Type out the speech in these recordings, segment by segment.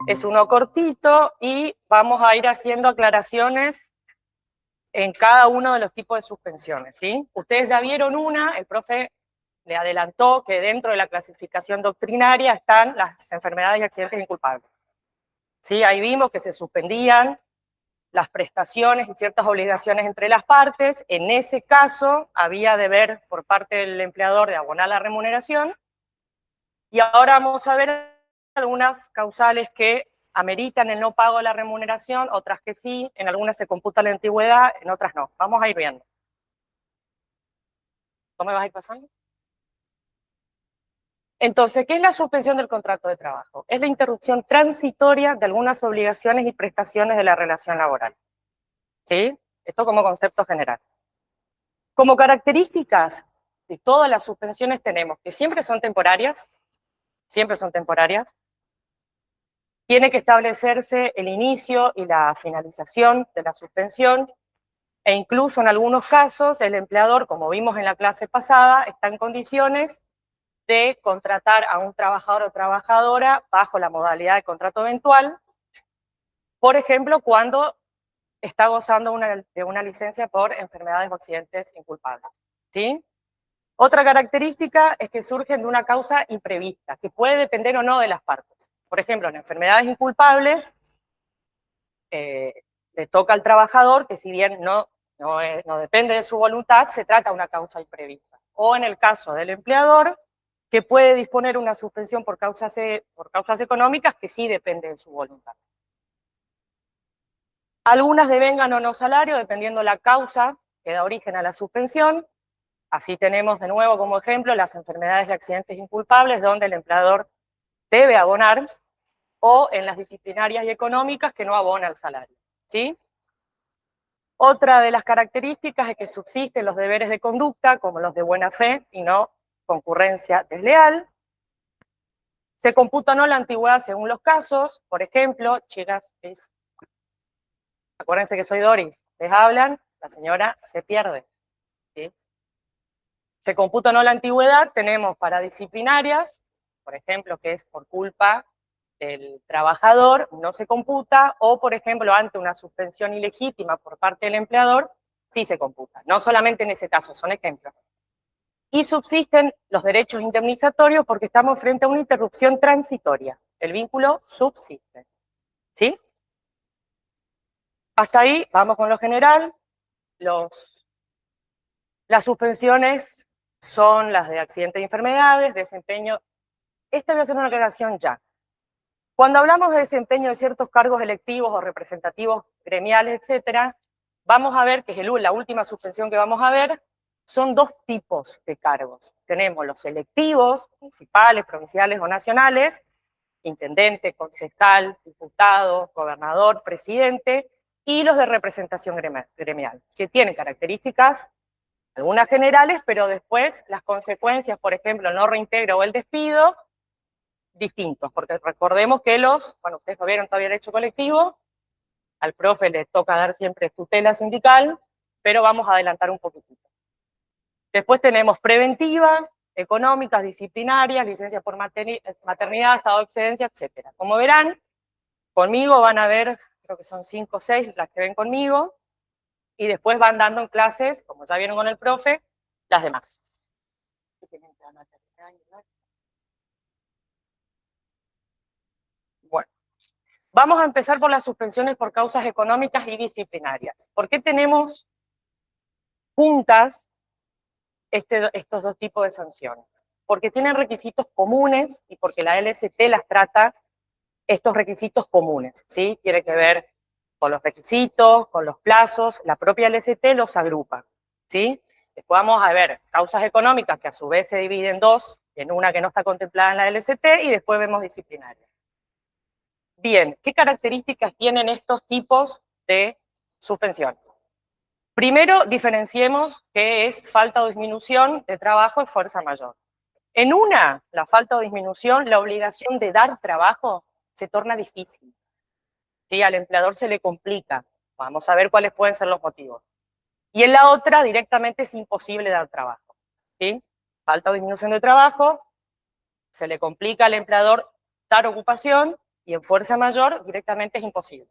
Es uno cortito y vamos a ir haciendo aclaraciones en cada uno de los tipos de suspensiones, ¿sí? Ustedes ya vieron una, el profe le adelantó que dentro de la clasificación doctrinaria están las enfermedades y accidentes inculpables. ¿Sí? Ahí vimos que se suspendían las prestaciones y ciertas obligaciones entre las partes. En ese caso había deber por parte del empleador de abonar la remuneración. Y ahora vamos a ver algunas causales que ameritan el no pago de la remuneración, otras que sí, en algunas se computa la antigüedad, en otras no. Vamos a ir viendo. ¿Cómo me vas a ir pasando? Entonces, ¿qué es la suspensión del contrato de trabajo? Es la interrupción transitoria de algunas obligaciones y prestaciones de la relación laboral. ¿Sí? Esto como concepto general. Como características de todas las suspensiones tenemos que siempre son temporarias, tiene que establecerse el inicio y la finalización de la suspensión, e incluso en algunos casos el empleador, como vimos en la clase pasada, está en condiciones de contratar a un trabajador o trabajadora bajo la modalidad de contrato eventual, por ejemplo, cuando está gozando de una licencia por enfermedades o accidentes inculpables, ¿sí? Otra característica es que surgen de una causa imprevista, que puede depender o no de las partes. Por ejemplo, en enfermedades inculpables, le toca al trabajador que si bien no depende de su voluntad, se trata de una causa imprevista. O en el caso del empleador, que puede disponer una suspensión por causas económicas que sí depende de su voluntad. Algunas devengan o no salario, dependiendo la causa que da origen a la suspensión. Así tenemos de nuevo como ejemplo las enfermedades y accidentes inculpables, donde el empleador debe abonar, o en las disciplinarias y económicas que no abona el salario, ¿sí? Otra de las características es que subsisten los deberes de conducta, como los de buena fe y no concurrencia desleal. Se computa o no la antigüedad según los casos. Por ejemplo, chicas, acuérdense que soy Doris, les hablan, la señora se pierde, ¿sí? Se computa o no la antigüedad, tenemos para disciplinarias, por ejemplo, que es por culpa del trabajador, no se computa, o por ejemplo, ante una suspensión ilegítima por parte del empleador, sí se computa. No solamente en ese caso, son ejemplos. Y subsisten los derechos indemnizatorios porque estamos frente a una interrupción transitoria. El vínculo subsiste, ¿sí? Hasta ahí, vamos con lo general. Las suspensiones son las de accidentes y enfermedades, desempeño. Esta voy a hacer una aclaración ya. Cuando hablamos de desempeño de ciertos cargos electivos o representativos gremiales, etcétera, vamos a ver que es la última suspensión que vamos a ver, son dos tipos de cargos. Tenemos los electivos, municipales, provinciales o nacionales, intendente, concejal, diputado, gobernador, presidente, y los de representación gremial, que tienen características, algunas generales, pero después las consecuencias, por ejemplo, el no reintegro o el despido, distintos, porque recordemos que ustedes no vieron todavía el derecho colectivo, al profe le toca dar siempre tutela sindical, pero vamos a adelantar un poquitito. Después tenemos preventiva, económicas, disciplinarias, licencia por maternidad, estado de excedencia, etc. Como verán, conmigo van a ver, creo que son 5 o 6 las que ven conmigo, y después van dando en clases, como ya vieron con el profe, las demás. Bueno, vamos a empezar por las suspensiones por causas económicas y disciplinarias. ¿Por qué tenemos juntas estos dos tipos de sanciones? Porque tienen requisitos comunes y porque la LST las trata estos requisitos comunes, ¿sí? Tiene que ver con los requisitos, con los plazos, la propia LST los agrupa, ¿sí? Después vamos a ver causas económicas que a su vez se dividen en dos, en una que no está contemplada en la LST y después vemos disciplinarias. Bien, ¿qué características tienen estos tipos de suspensiones? Primero, diferenciemos qué es falta o disminución de trabajo y fuerza mayor. En una, la falta o disminución, la obligación de dar trabajo se torna difícil. ¿Sí? Al empleador se le complica. Vamos a ver cuáles pueden ser los motivos. Y en la otra, directamente es imposible dar trabajo. ¿Sí? Falta o disminución de trabajo, se le complica al empleador dar ocupación, y en fuerza mayor directamente es imposible.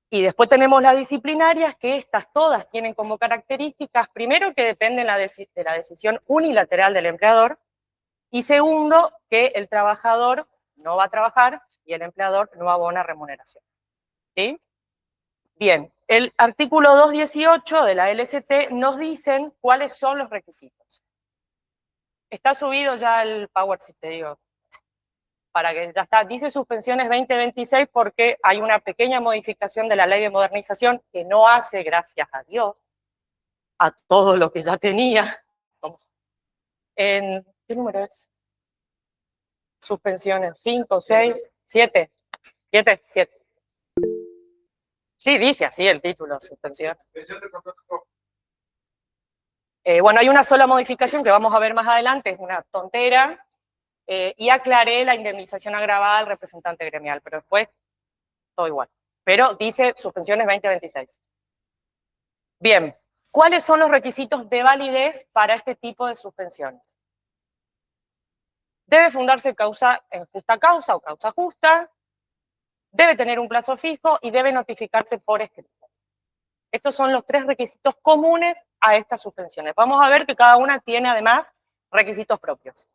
Y después tenemos las disciplinarias, que estas todas tienen como características, primero, que dependen de la decisión unilateral del empleador, y segundo, que el trabajador no va a trabajar y el empleador no abona remuneración. ¿Sí? Bien, el artículo 218 de la LST nos dicen cuáles son los requisitos. Está subido ya el PowerPoint, te digo, para que ya está. Dice suspensiones 2026 porque hay una pequeña modificación de la ley de modernización que no hace, gracias a Dios, a todo lo que ya tenía. ¿Qué número es? Suspensiones, 5, 6, 7. 7, 7. Sí, dice así el título, suspensión. Bueno, hay una sola modificación que vamos a ver más adelante, es una tontera, y aclaré la indemnización agravada al representante gremial, pero después todo igual. Pero dice suspensiones 2026. Bien, ¿cuáles son los requisitos de validez para este tipo de suspensiones? Debe fundarse causa en justa causa o causa justa, debe tener un plazo fijo y debe notificarse por escrito. Estos son los 3 requisitos comunes a estas suspensiones. Vamos a ver que cada una tiene además requisitos propios.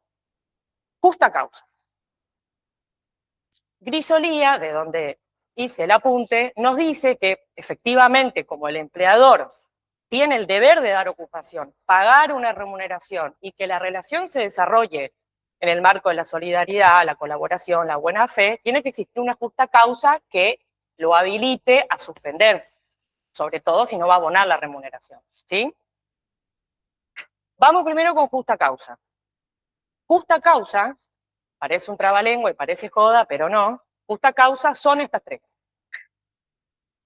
Justa causa. Grisolía, de donde hice el apunte, nos dice que efectivamente, como el empleador tiene el deber de dar ocupación, pagar una remuneración y que la relación se desarrolle en el marco de la solidaridad, la colaboración, la buena fe, tiene que existir una justa causa que lo habilite a suspender, sobre todo si no va a abonar la remuneración, ¿sí? Vamos primero con justa causa. Justa causa, parece un trabalengua y parece joda, pero no. Justa causa son estas 3.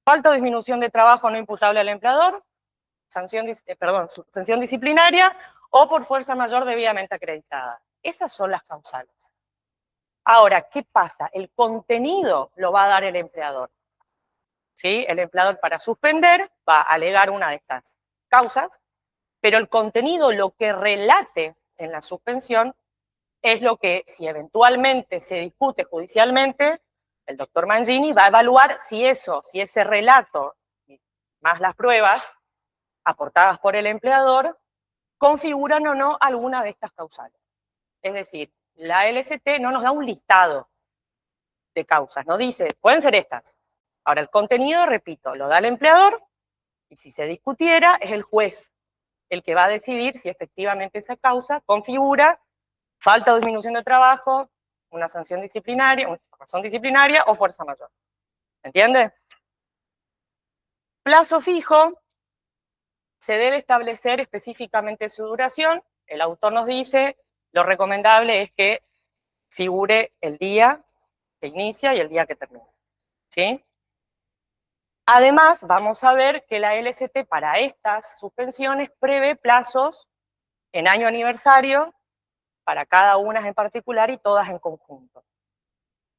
Falta o disminución de trabajo no imputable al empleador, suspensión disciplinaria o por fuerza mayor debidamente acreditada. Esas son las causales. Ahora, ¿qué pasa? El contenido lo va a dar el empleador. ¿Sí? El empleador para suspender va a alegar una de estas causas, pero el contenido, lo que relate en la suspensión, es lo que, si eventualmente se discute judicialmente, el doctor Mangini va a evaluar si ese relato, más las pruebas aportadas por el empleador, configuran o no alguna de estas causales. Es decir, la LST no nos da un listado de causas, no dice, pueden ser estas. Ahora, el contenido, repito, lo da el empleador, y si se discutiera, es el juez el que va a decidir si efectivamente esa causa configura falta o disminución de trabajo, una sanción disciplinaria, una razón disciplinaria o fuerza mayor. ¿Entiende? Plazo fijo, se debe establecer específicamente su duración. El autor nos dice, lo recomendable es que figure el día que inicia y el día que termina. ¿Sí? Además, vamos a ver que la LST para estas suspensiones prevé plazos en año aniversario para cada una en particular y todas en conjunto.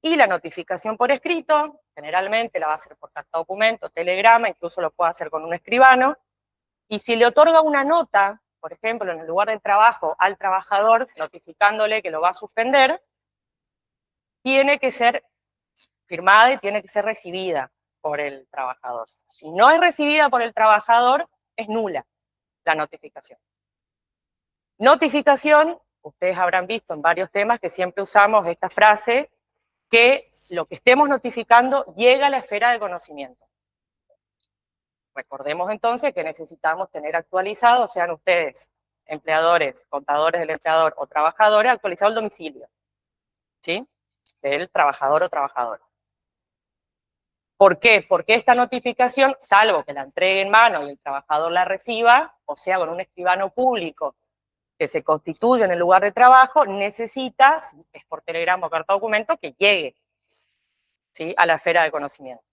Y la notificación por escrito, generalmente la va a hacer por carta documento, telegrama, incluso lo puede hacer con un escribano, y si le otorga una nota, por ejemplo, en el lugar del trabajo al trabajador, notificándole que lo va a suspender, tiene que ser firmada y tiene que ser recibida por el trabajador. Si no es recibida por el trabajador, es nula la notificación. Notificación, ustedes habrán visto en varios temas que siempre usamos esta frase, que lo que estemos notificando llega a la esfera de conocimiento. Recordemos entonces que necesitamos tener actualizado, sean ustedes empleadores, contadores del empleador o trabajadores, actualizado el domicilio, ¿sí? Del trabajador o trabajadora. ¿Por qué? Porque esta notificación, salvo que la entregue en mano y el trabajador la reciba, o sea, con un escribano público que se constituye en el lugar de trabajo, necesita, si es por telegrama o carta documento, que llegue, ¿sí?, a la esfera de conocimiento.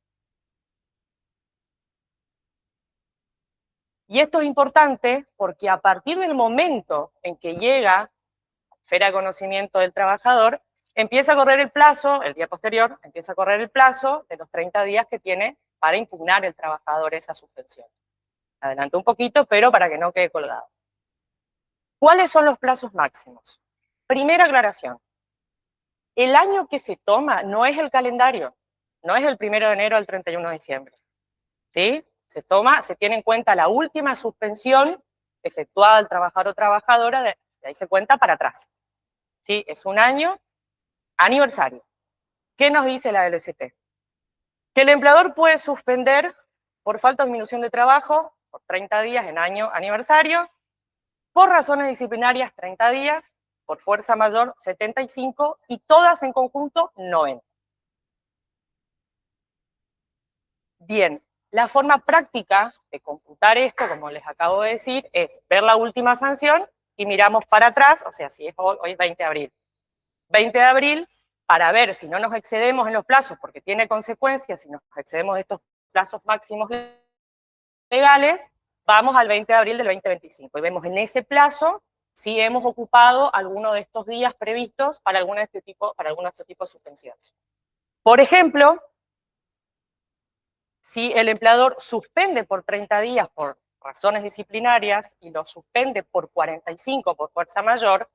Y esto es importante porque a partir del momento en que llega a la esfera de conocimiento del trabajador, empieza a correr el plazo, el día posterior, empieza a correr el plazo de los 30 días que tiene para impugnar el trabajador esa suspensión. Adelanto un poquito, pero para que no quede colgado. ¿Cuáles son los plazos máximos? Primera aclaración. el año que se toma no es el calendario, no es el 1 de enero al 31 de diciembre, ¿sí? Se tiene en cuenta la última suspensión efectuada al trabajador o trabajadora, de ahí se cuenta para atrás, ¿sí? Es un año aniversario. ¿Qué nos dice la LST? Que el empleador puede suspender por falta o disminución de trabajo por 30 días en año aniversario, por razones disciplinarias 30 días, por fuerza mayor 75 y todas en conjunto 90. Bien, la forma práctica de computar esto, como les acabo de decir, es ver la última sanción y miramos para atrás, o sea, si es hoy es 20 de abril. 20 de abril, para ver si no nos excedemos en los plazos, porque tiene consecuencias si nos excedemos de estos plazos máximos legales, vamos al 20 de abril del 2025 y vemos en ese plazo si hemos ocupado alguno de estos días previstos para alguno de este tipo de suspensiones. Por ejemplo, si el empleador suspende por 30 días por razones disciplinarias y lo suspende por 45 por fuerza mayor,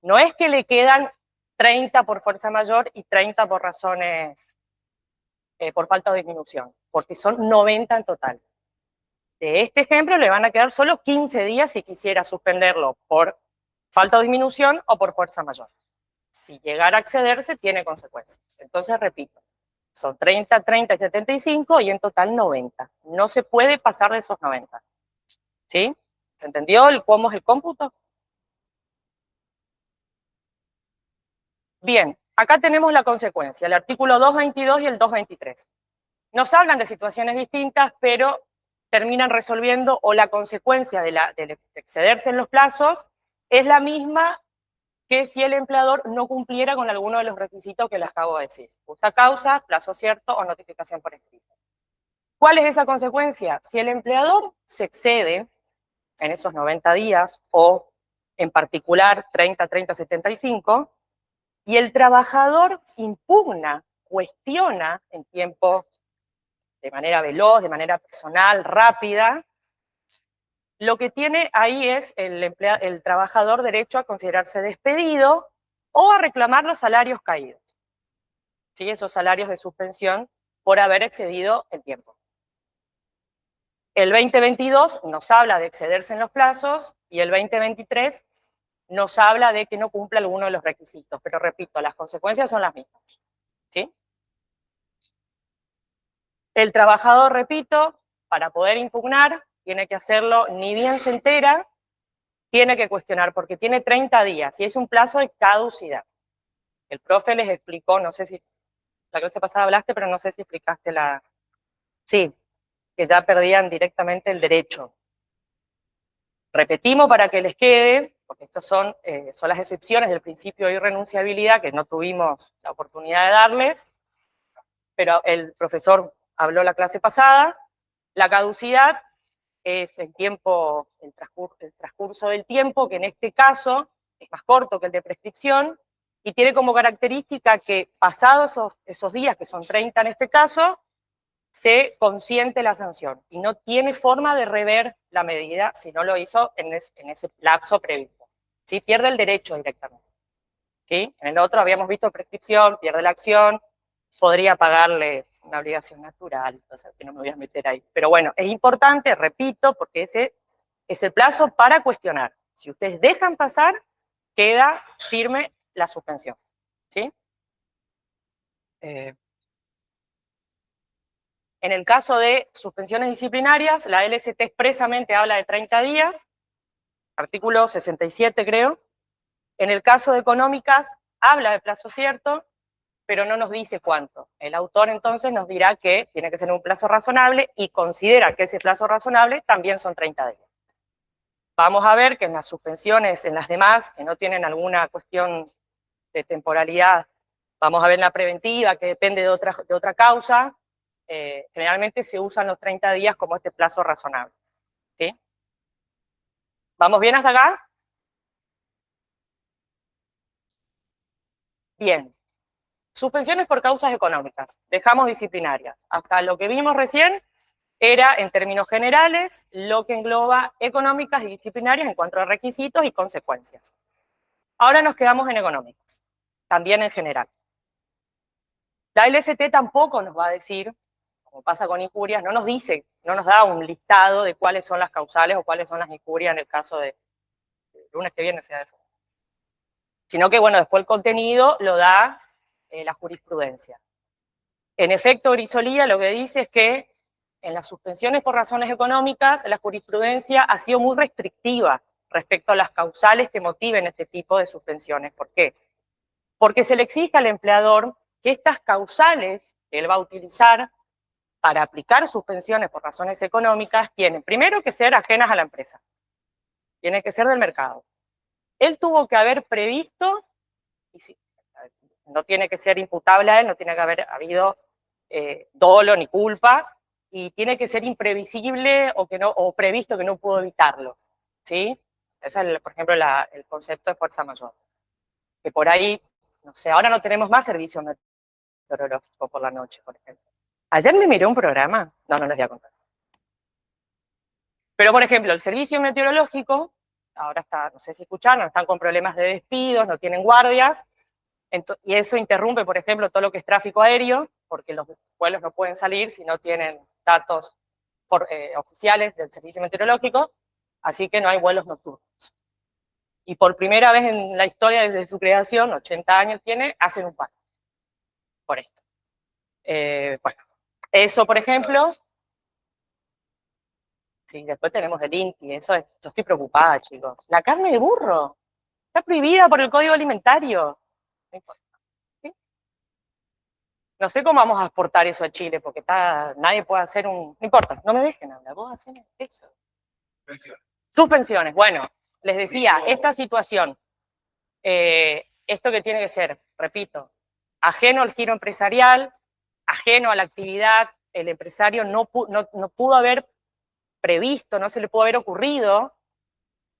no es que le quedan 30 por fuerza mayor y 30 por razones, por falta o disminución, porque son 90 en total. De este ejemplo le van a quedar solo 15 días si quisiera suspenderlo por falta o disminución o por fuerza mayor. Si llegara a excederse, tiene consecuencias. Entonces, repito, son 30, 30 y 75 y en total 90. No se puede pasar de esos 90. ¿Sí? ¿Se entendió cómo es el cómputo? Bien, acá tenemos la consecuencia, el artículo 222 y el 223. Nos hablan de situaciones distintas, pero terminan resolviendo, o la consecuencia de excederse en los plazos es la misma que si el empleador no cumpliera con alguno de los requisitos que les acabo de decir. Justa causa, plazo cierto o notificación por escrito. ¿Cuál es esa consecuencia? Si el empleador se excede en esos 90 días, o en particular 30, 30, 75, y el trabajador impugna, cuestiona en tiempo de manera veloz, de manera personal, rápida, lo que tiene ahí es el trabajador derecho a considerarse despedido o a reclamar los salarios caídos, ¿sí? Esos salarios de suspensión por haber excedido el tiempo. El 2022 nos habla de excederse en los plazos y el 2023 nos habla de que no cumple alguno de los requisitos, pero repito, las consecuencias son las mismas, ¿sí? El trabajador, repito, para poder impugnar, tiene que hacerlo ni bien se entera, tiene que cuestionar, porque tiene 30 días y es un plazo de caducidad. El profe les explicó, no sé si la clase pasada hablaste, pero no sé si explicaste la... Sí, que ya perdían directamente el derecho. Repetimos para que les quede, porque estos son las excepciones del principio de irrenunciabilidad que no tuvimos la oportunidad de darles, pero el profesor habló la clase pasada. La caducidad es el tiempo, el transcurso del tiempo, que en este caso es más corto que el de prescripción, y tiene como característica que pasados esos días, que son 30 en este caso, se consiente la sanción, y no tiene forma de rever la medida si no lo hizo en ese lapso previsto. ¿Sí? Pierde el derecho directamente. ¿Sí? En el otro habíamos visto prescripción, pierde la acción, podría pagarle una obligación natural, entonces que no me voy a meter ahí. Pero bueno, es importante, repito, porque ese es el plazo para cuestionar. Si ustedes dejan pasar, queda firme la suspensión. ¿Sí? En el caso de suspensiones disciplinarias, la LST expresamente habla de 30 días, artículo 67 creo. En el caso de económicas, habla de plazo cierto, pero no nos dice cuánto. El autor entonces nos dirá que tiene que ser un plazo razonable y considera que ese plazo razonable también son 30 días. Vamos a ver que en las suspensiones, en las demás, que no tienen alguna cuestión de temporalidad, vamos a ver la preventiva, que depende de otra causa, generalmente se usan los 30 días como este plazo razonable. ¿Sí? ¿Vamos bien hasta acá? Bien. Suspensiones por causas económicas. Dejamos disciplinarias. Hasta lo que vimos recién era, en términos generales, lo que engloba económicas y disciplinarias en cuanto a requisitos y consecuencias. Ahora nos quedamos en económicas. también en general. La LST tampoco nos va a decir, como pasa con injurias, no nos dice, no nos da un listado de cuáles son las causales o cuáles son las injurias en el caso de lunes que viene sea eso. Sino que, bueno, después el contenido lo da la jurisprudencia. En efecto, Grisolía lo que dice es que en las suspensiones por razones económicas, la jurisprudencia ha sido muy restrictiva respecto a las causales que motiven este tipo de suspensiones. ¿Por qué? Porque se le exige al empleador que estas causales que él va a utilizar para aplicar suspensiones por razones económicas tienen primero que ser ajenas a la empresa, tienen que ser del mercado. Él tuvo que haber previsto, y sí, no tiene que ser imputable a él, no tiene que haber habido dolo ni culpa, y tiene que ser imprevisible o previsto que no pudo evitarlo, ¿sí? Ese es, por ejemplo, el concepto de fuerza mayor. Que por ahí, no sé, ahora no tenemos más servicio meteorológico por la noche, por ejemplo. Ayer me miré un programa, no les voy a contar. Pero, por ejemplo, el servicio meteorológico, ahora está, no sé si escucharon, están con problemas de despidos, no tienen guardias, y eso interrumpe, por ejemplo, todo lo que es tráfico aéreo, porque los vuelos no pueden salir si no tienen datos oficiales del servicio meteorológico, así que no hay vuelos nocturnos. Y por primera vez en la historia desde su creación, 80 años tiene, hacen un paro por esto. Bueno, eso, por ejemplo. Sí, después tenemos el INTI, yo estoy preocupada, chicos. La carne de burro está prohibida por el Código Alimentario. No importa. ¿Sí? No sé cómo vamos a exportar eso a Chile, porque nadie puede hacer un... No importa, no me dejen hablar, vos hacen eso. Suspensiones. Bueno, les decía, esta situación, esto que tiene que ser, repito, ajeno al giro empresarial, ajeno a la actividad, el empresario no pudo haber previsto, no se le pudo haber ocurrido, no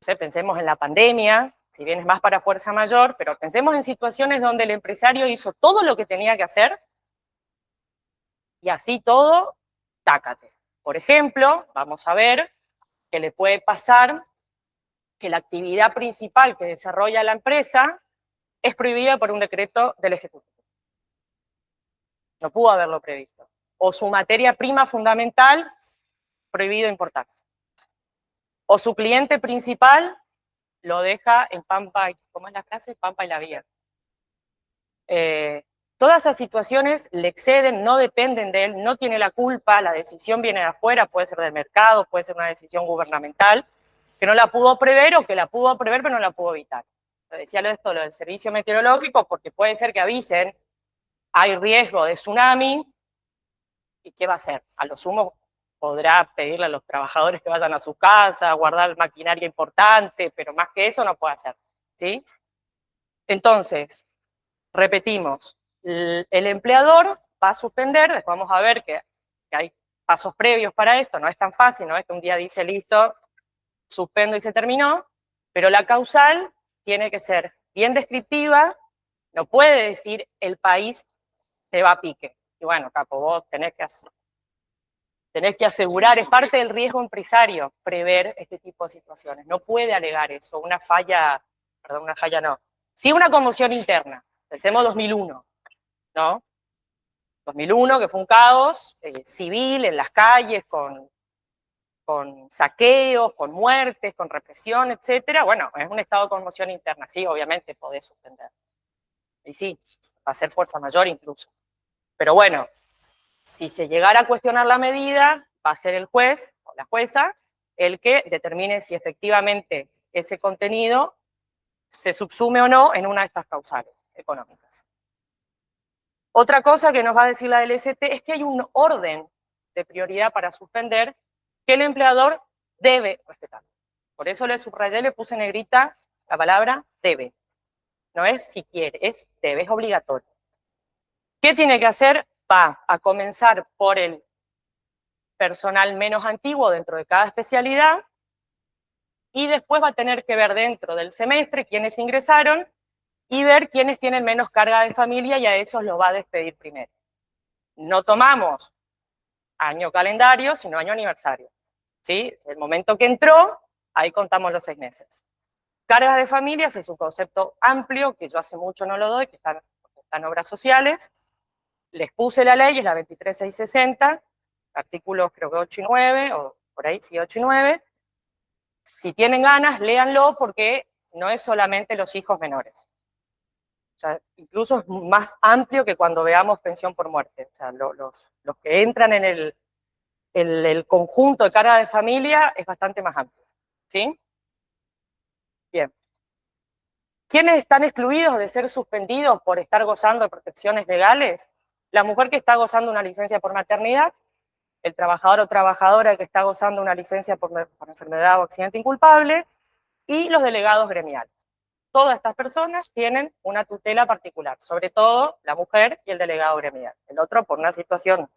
sé, pensemos en la pandemia, si bien es más para fuerza mayor, pero pensemos en situaciones donde el empresario hizo todo lo que tenía que hacer y así todo, tácate. Por ejemplo, vamos a ver que le puede pasar que la actividad principal que desarrolla la empresa es prohibida por un decreto del Ejecutivo. No pudo haberlo previsto. O su materia prima fundamental, prohibido importar. O su cliente principal lo deja en Pampa, ¿cómo es la frase? Pampa y la vía. Todas esas situaciones le exceden, no dependen de él, no tiene la culpa, la decisión viene de afuera, puede ser del mercado, puede ser una decisión gubernamental, que no la pudo prever o que la pudo prever pero no la pudo evitar. Decía lo del servicio meteorológico porque puede ser que avisen, hay riesgo de tsunami, ¿y qué va a hacer? A lo sumo podrá pedirle a los trabajadores que vayan a su casa, guardar maquinaria importante, pero más que eso no puede hacer, ¿sí? Entonces, repetimos, el empleador va a suspender, después vamos a ver que hay pasos previos para esto, no es tan fácil, no es que un día dice listo, suspendo y se terminó, pero la causal tiene que ser bien descriptiva, no puede decir el país se va a pique. Y bueno, capo, vos tenés que asegurar, es parte del riesgo empresario, prever este tipo de situaciones. No puede alegar eso, una falla no. Sí, una conmoción interna. Pensemos 2001, ¿no? 2001, que fue un caos civil en las calles, con saqueos, con muertes, con represión, etcétera. Bueno, es un estado de conmoción interna. Sí, obviamente podés suspender. Y sí, va a ser fuerza mayor incluso. Pero bueno, si se llegara a cuestionar la medida, va a ser el juez o la jueza el que determine si efectivamente ese contenido se subsume o no en una de estas causales económicas. Otra cosa que nos va a decir la LST es que hay un orden de prioridad para suspender que el empleador debe respetar. Por eso le subrayé, le puse en negrita la palabra debe. No es si quiere, es debe, es obligatorio. ¿Qué tiene que hacer? Va a comenzar por el personal menos antiguo dentro de cada especialidad y después va a tener que ver dentro del semestre quiénes ingresaron y ver quiénes tienen menos carga de familia y a esos los va a despedir primero. No tomamos año calendario, sino año aniversario. ¿Sí? El momento que entró, ahí contamos los 6 meses. Cargas de familias es un concepto amplio que yo hace mucho no lo doy, que está en obras sociales. Les puse la ley, es la 23660, artículos creo que 8 y 9, o por ahí, sí, 8 y 9. Si tienen ganas, léanlo porque no es solamente los hijos menores. O sea, incluso es más amplio que cuando veamos pensión por muerte. O sea, los que entran en el conjunto de carga de familia es bastante más amplio. ¿Sí? Bien. ¿Quiénes están excluidos de ser suspendidos por estar gozando de protecciones legales? La mujer que está gozando una licencia por maternidad, el trabajador o trabajadora que está gozando una licencia por enfermedad o accidente inculpable, y los delegados gremiales. Todas estas personas tienen una tutela particular, sobre todo la mujer y el delegado gremial. El otro, por una situación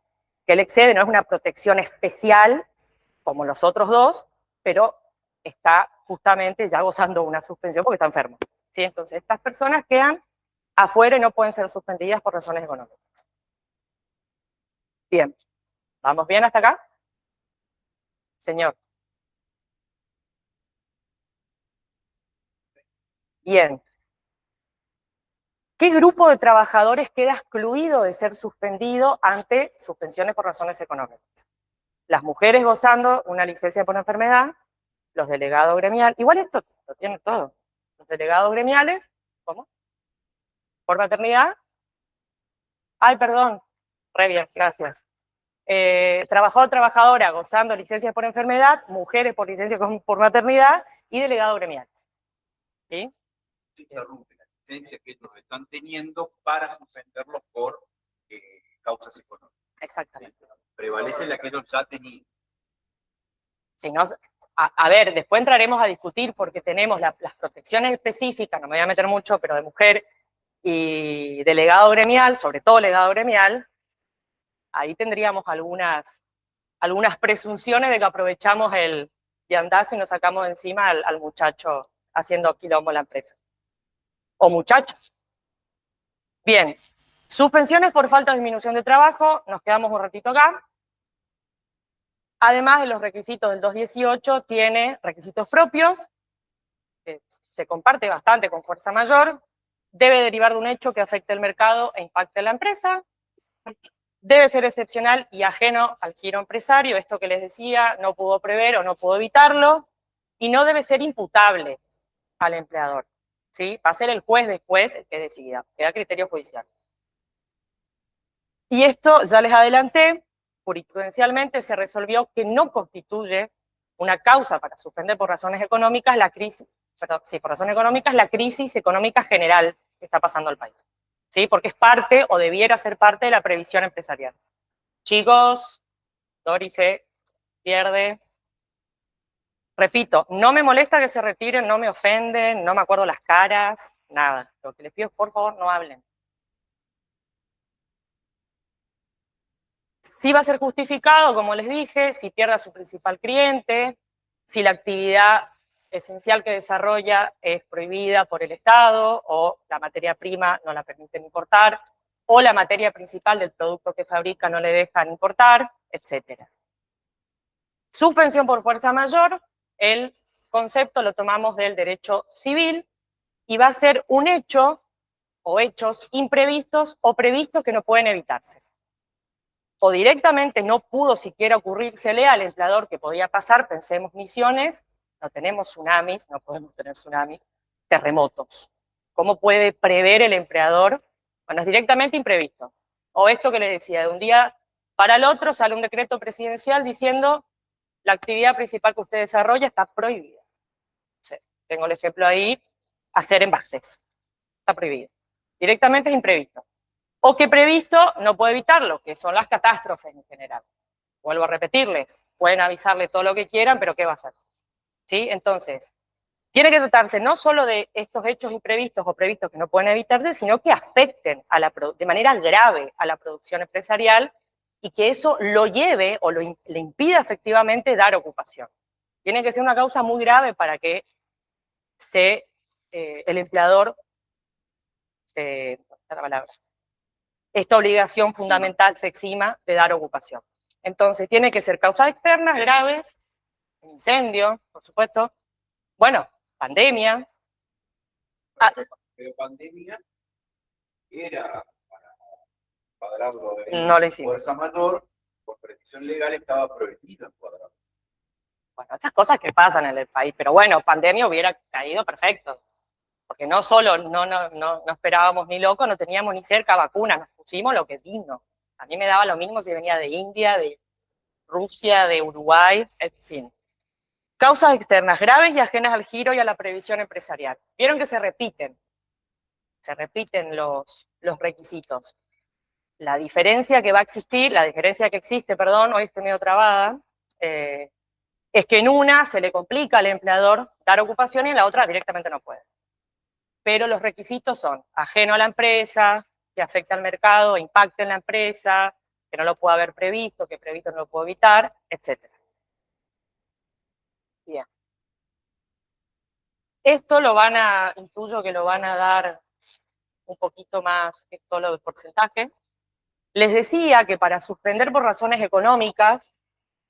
que le excede, no es una protección especial, como los otros dos, pero está justamente ya gozando una suspensión porque está enfermo. ¿Sí? Entonces, estas personas quedan afuera y no pueden ser suspendidas por razones económicas. Bien, ¿vamos bien hasta acá? Señor. Bien. ¿Qué grupo de trabajadores queda excluido de ser suspendido ante suspensiones por razones económicas? Las mujeres gozando una licencia por enfermedad, los delegados gremiales, igual esto lo tiene todo. Los delegados gremiales, ¿cómo? ¿Por maternidad? Ay, perdón. Re bien, gracias. Trabajador, trabajadora gozando licencias por enfermedad, mujeres por licencia por maternidad y delegados gremiales. ¿Sí? Interrumpe la licencia que ellos están teniendo para suspenderlos por causas económicas. Exactamente. ¿Sí? Prevalece la que ellos ya tenían. Si no, a ver, después entraremos a discutir porque tenemos las protecciones específicas, no me voy a meter mucho, pero de mujer y delegado gremial, sobre todo delegado gremial, ahí tendríamos algunas presunciones de que aprovechamos el viandazo y nos sacamos de encima al muchacho haciendo quilombo en la empresa. O muchachos. Bien, suspensiones por falta de disminución de trabajo, nos quedamos un ratito acá. Además de los requisitos del 218, tiene requisitos propios, que se comparte bastante con fuerza mayor, debe derivar de un hecho que afecte el mercado e impacte en la empresa, debe ser excepcional y ajeno al giro empresario, esto que les decía, no pudo prever o no pudo evitarlo, y no debe ser imputable al empleador. ¿Sí? Va a ser el juez después el que decida, queda a criterio judicial. Y esto, ya les adelanté, jurisprudencialmente se resolvió que no constituye una causa para suspender por razones económicas la crisis, perdón, sí, por razones económicas, la crisis económica general que está pasando al país. ¿Sí? Porque es parte o debiera ser parte de la previsión empresarial. Chicos, Dori se pierde. Repito, no me molesta que se retiren, no me ofenden, no me acuerdo las caras, nada. Lo que les pido es, por favor, no hablen. Sí va a ser justificado, como les dije, si pierde a su principal cliente, si la actividad esencial que desarrolla es prohibida por el Estado o la materia prima no la permiten importar o la materia principal del producto que fabrica no le dejan importar, etc. Suspensión por fuerza mayor, el concepto lo tomamos del derecho civil y va a ser un hecho o hechos imprevistos o previstos que no pueden evitarse. O directamente no pudo siquiera ocurrírsele al empleador que podía pasar, pensemos Misiones, no tenemos tsunamis, no podemos tener tsunamis, terremotos. ¿Cómo puede prever el empleador? Bueno, es directamente imprevisto. O esto que le decía, de un día para el otro sale un decreto presidencial diciendo la actividad principal que usted desarrolla está prohibida. O sea, tengo el ejemplo ahí, hacer envases, está prohibido. Directamente es imprevisto. O que previsto no puede evitarlo, que son las catástrofes en general. Vuelvo a repetirles, pueden avisarle todo lo que quieran, pero ¿qué va a hacer? ¿Sí? Entonces, tiene que tratarse no solo de estos hechos imprevistos o previstos que no pueden evitarse, sino que afecten de manera grave a la producción empresarial y que eso lo lleve o le impida efectivamente dar ocupación. Tiene que ser una causa muy grave para que el empleador esta obligación fundamental se exima de dar ocupación. Entonces, tiene que ser causas externas graves, incendio, por supuesto, bueno, pandemia, de pandemia era para cuadrarlo No lo hicimos. fuerza mayor, por prescripción legal estaba prohibido encuadrarlo. Bueno, estas cosas que pasan en el país, pero bueno, pandemia hubiera caído perfecto, porque no solo no esperábamos ni loco, no teníamos ni cerca vacunas, nos pusimos lo que vino. A mí me daba lo mismo si venía de India, de Rusia, de Uruguay, en fin. Causas externas graves y ajenas al giro y a la previsión empresarial. Vieron que se repiten los requisitos. La diferencia que va a existir, la diferencia que existe, perdón, hoy estoy medio trabada, es que en una se le complica al empleador dar ocupación y en la otra directamente no puede. Pero los requisitos son ajeno a la empresa, que afecte al mercado, impacte en la empresa, que no lo pueda haber previsto, que previsto no lo puedo evitar, etc. Bien. Esto intuyo que lo van a dar un poquito más, esto lo del porcentaje. Les decía que para suspender por razones económicas,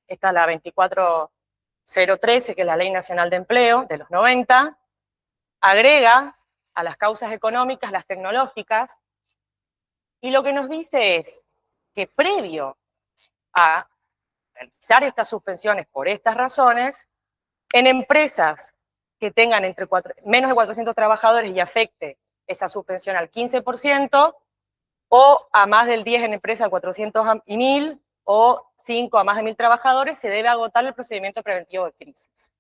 esta es la 24013, que es la Ley Nacional de Empleo de los 90, agrega a las causas económicas las tecnológicas, y lo que nos dice es que previo a realizar estas suspensiones por estas razones, en empresas que tengan menos de 400 trabajadores y afecte esa suspensión al 15%, o a más del 10 en empresas de 400 y 1000, o 5 a más de 1000 trabajadores, se debe agotar el procedimiento preventivo de crisis.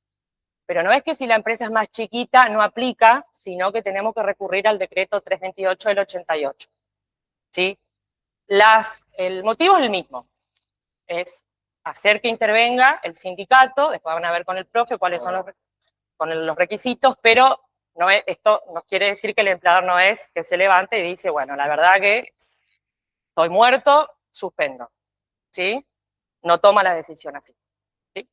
Pero no es que si la empresa es más chiquita no aplica, sino que tenemos que recurrir al decreto 328 del 88. ¿Sí? El motivo es el mismo, es hacer que intervenga el sindicato, después van a ver con el profe cuáles son los requisitos, pero esto no quiere decir que el empleador no es que se levante y dice, bueno, la verdad que estoy muerto, suspendo, ¿sí? No toma la decisión así, ¿sí?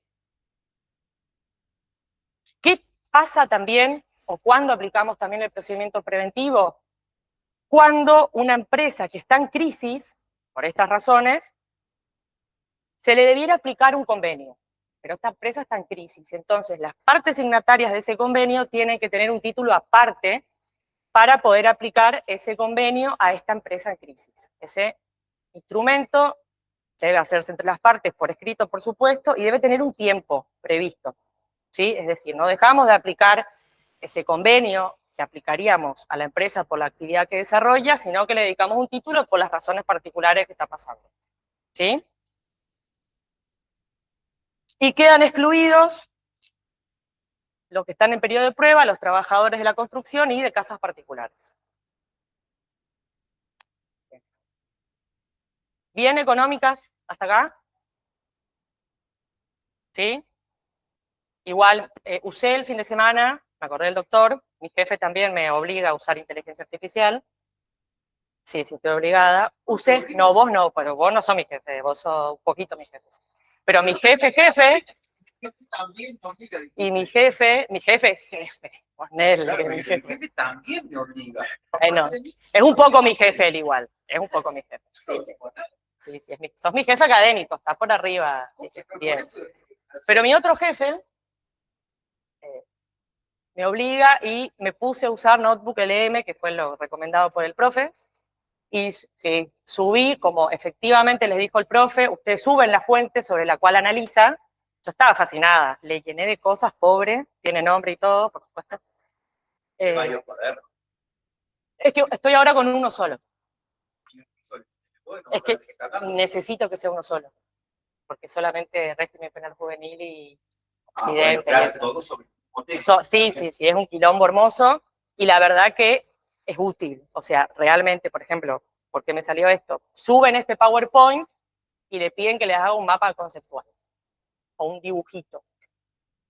¿Qué pasa también, o cuándo aplicamos también el procedimiento preventivo? Cuando una empresa que está en crisis, por estas razones, se le debiera aplicar un convenio, pero esta empresa está en crisis. Entonces, las partes signatarias de ese convenio tienen que tener un título aparte para poder aplicar ese convenio a esta empresa en crisis. Ese instrumento debe hacerse entre las partes por escrito, por supuesto, y debe tener un tiempo previsto, ¿sí? Es decir, no dejamos de aplicar ese convenio que aplicaríamos a la empresa por la actividad que desarrolla, sino que le dedicamos un título por las razones particulares que está pasando, ¿sí? Y quedan excluidos los que están en periodo de prueba, los trabajadores de la construcción y de casas particulares. ¿Bien económicas hasta acá? ¿Sí? Igual, usé el fin de semana, me acordé del doctor, mi jefe también me obliga a usar inteligencia artificial. Sí, sí, estoy obligada. Usé, no, vos no, pero vos no sos mi jefe, vos sos un poquito mi jefe. Pero mi jefe, y mi jefe, ponele, Claro, mi el jefe también me obliga. Bueno, es un poco mi jefe él igual, es un poco mi jefe. Sí, sí, sí, sos mi jefe académico, está por arriba, sí, bien. Pero mi otro jefe me obliga y me puse a usar Notebook LM, que fue lo recomendado por el profe, y subí, como efectivamente les dijo el profe, ustedes suben la fuente sobre la cual analiza. Yo estaba fascinada, le llené de cosas, pobre, tiene nombre y todo, por supuesto. Es que estoy ahora con uno solo. Es que necesito que sea uno solo, porque solamente régimen penal juvenil y accidente. Bueno, y eso. todo sobre Sí, sí, sí, es un quilombo hermoso, y la verdad que es útil. O sea, realmente, por ejemplo, ¿por qué me salió esto? Suben este PowerPoint y le piden que les haga un mapa conceptual o un dibujito.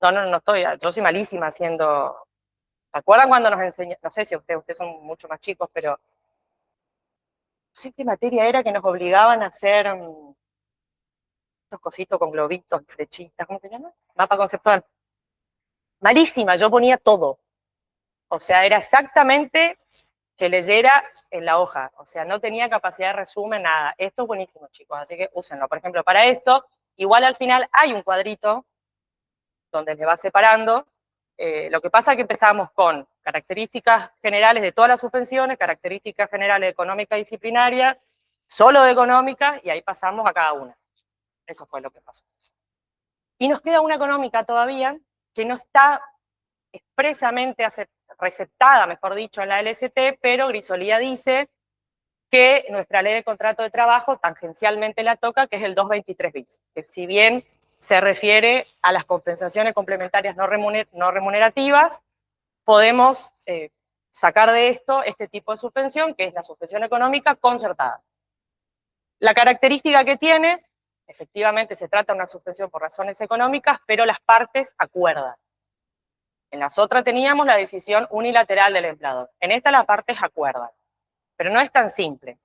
No estoy, yo soy malísima haciendo. ¿Se acuerdan cuando nos enseñan? No sé si ustedes son mucho más chicos, pero no sé qué materia era que nos obligaban a hacer estos cositos con globitos, flechitas, ¿cómo se llama? Mapa conceptual. Malísima, yo ponía todo. O sea, era exactamente que leyera en la hoja. O sea, no tenía capacidad de resumen, nada. Esto es buenísimo, chicos, así que úsenlo. Por ejemplo, para esto, igual al final hay un cuadrito donde le va separando Lo que pasa es que empezamos con características generales de todas las suspensiones, características generales de económica disciplinaria, solo de económica, y ahí pasamos a cada una. Eso fue lo que pasó. Y nos queda una económica todavía que no está expresamente receptada, mejor dicho, en la LST, pero Grisolía dice que nuestra ley de contrato de trabajo tangencialmente la toca, que es el 223 bis, que si bien se refiere a las compensaciones complementarias no remunerativas, podemos sacar de esto este tipo de suspensión, que es la suspensión económica concertada. La característica que tiene, efectivamente se trata de una suspensión por razones económicas, pero las partes acuerdan. En las otras teníamos la decisión unilateral del empleador. En esta las partes acuerdan. Pero no es tan simple.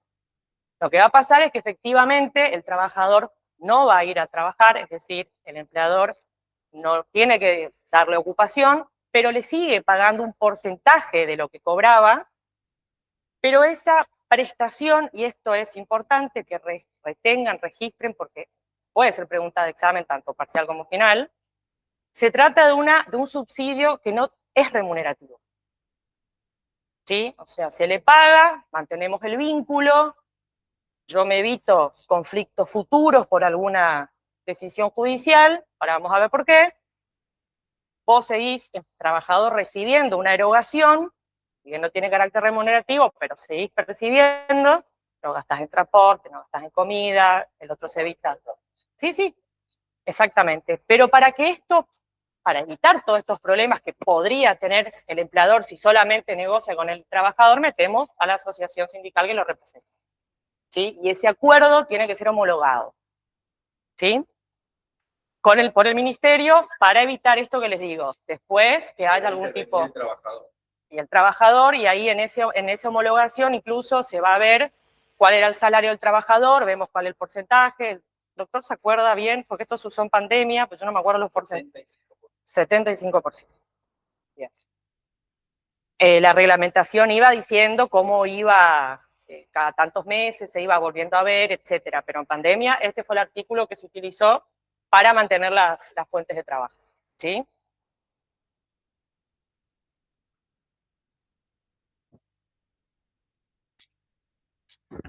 Lo que va a pasar es que efectivamente el trabajador no va a ir a trabajar, es decir, el empleador no tiene que darle ocupación, pero le sigue pagando un porcentaje de lo que cobraba, pero esa prestación, y esto es importante que retengan, registren, porque puede ser pregunta de examen tanto parcial como final, se trata de un subsidio que no es remunerativo. ¿Sí? O sea, se le paga, mantenemos el vínculo, yo me evito conflictos futuros por alguna decisión judicial, ahora vamos a ver por qué. Vos seguís, el trabajador, recibiendo una erogación, que no tiene carácter remunerativo, pero seguís percibiendo, no gastás en transporte, no gastás en comida, el otro se evita. Sí, sí, exactamente. Pero para evitar todos estos problemas que podría tener el empleador si solamente negocia con el trabajador, metemos a la asociación sindical que lo representa. ¿Sí? Y ese acuerdo tiene que ser homologado. ¿Sí? Por el ministerio, para evitar esto que les digo. Después que haya algún tipo... Y el trabajador, y ahí en esa homologación incluso se va a ver cuál era el salario del trabajador, vemos cuál es el porcentaje. El doctor se acuerda bien, porque esto se usó en pandemia, pues yo no me acuerdo los porcentajes. 75%. Bien. La reglamentación iba diciendo cómo iba, cada tantos meses se iba volviendo a ver, etcétera. Pero en pandemia este fue el artículo que se utilizó para mantener las fuentes de trabajo. ¿Sí?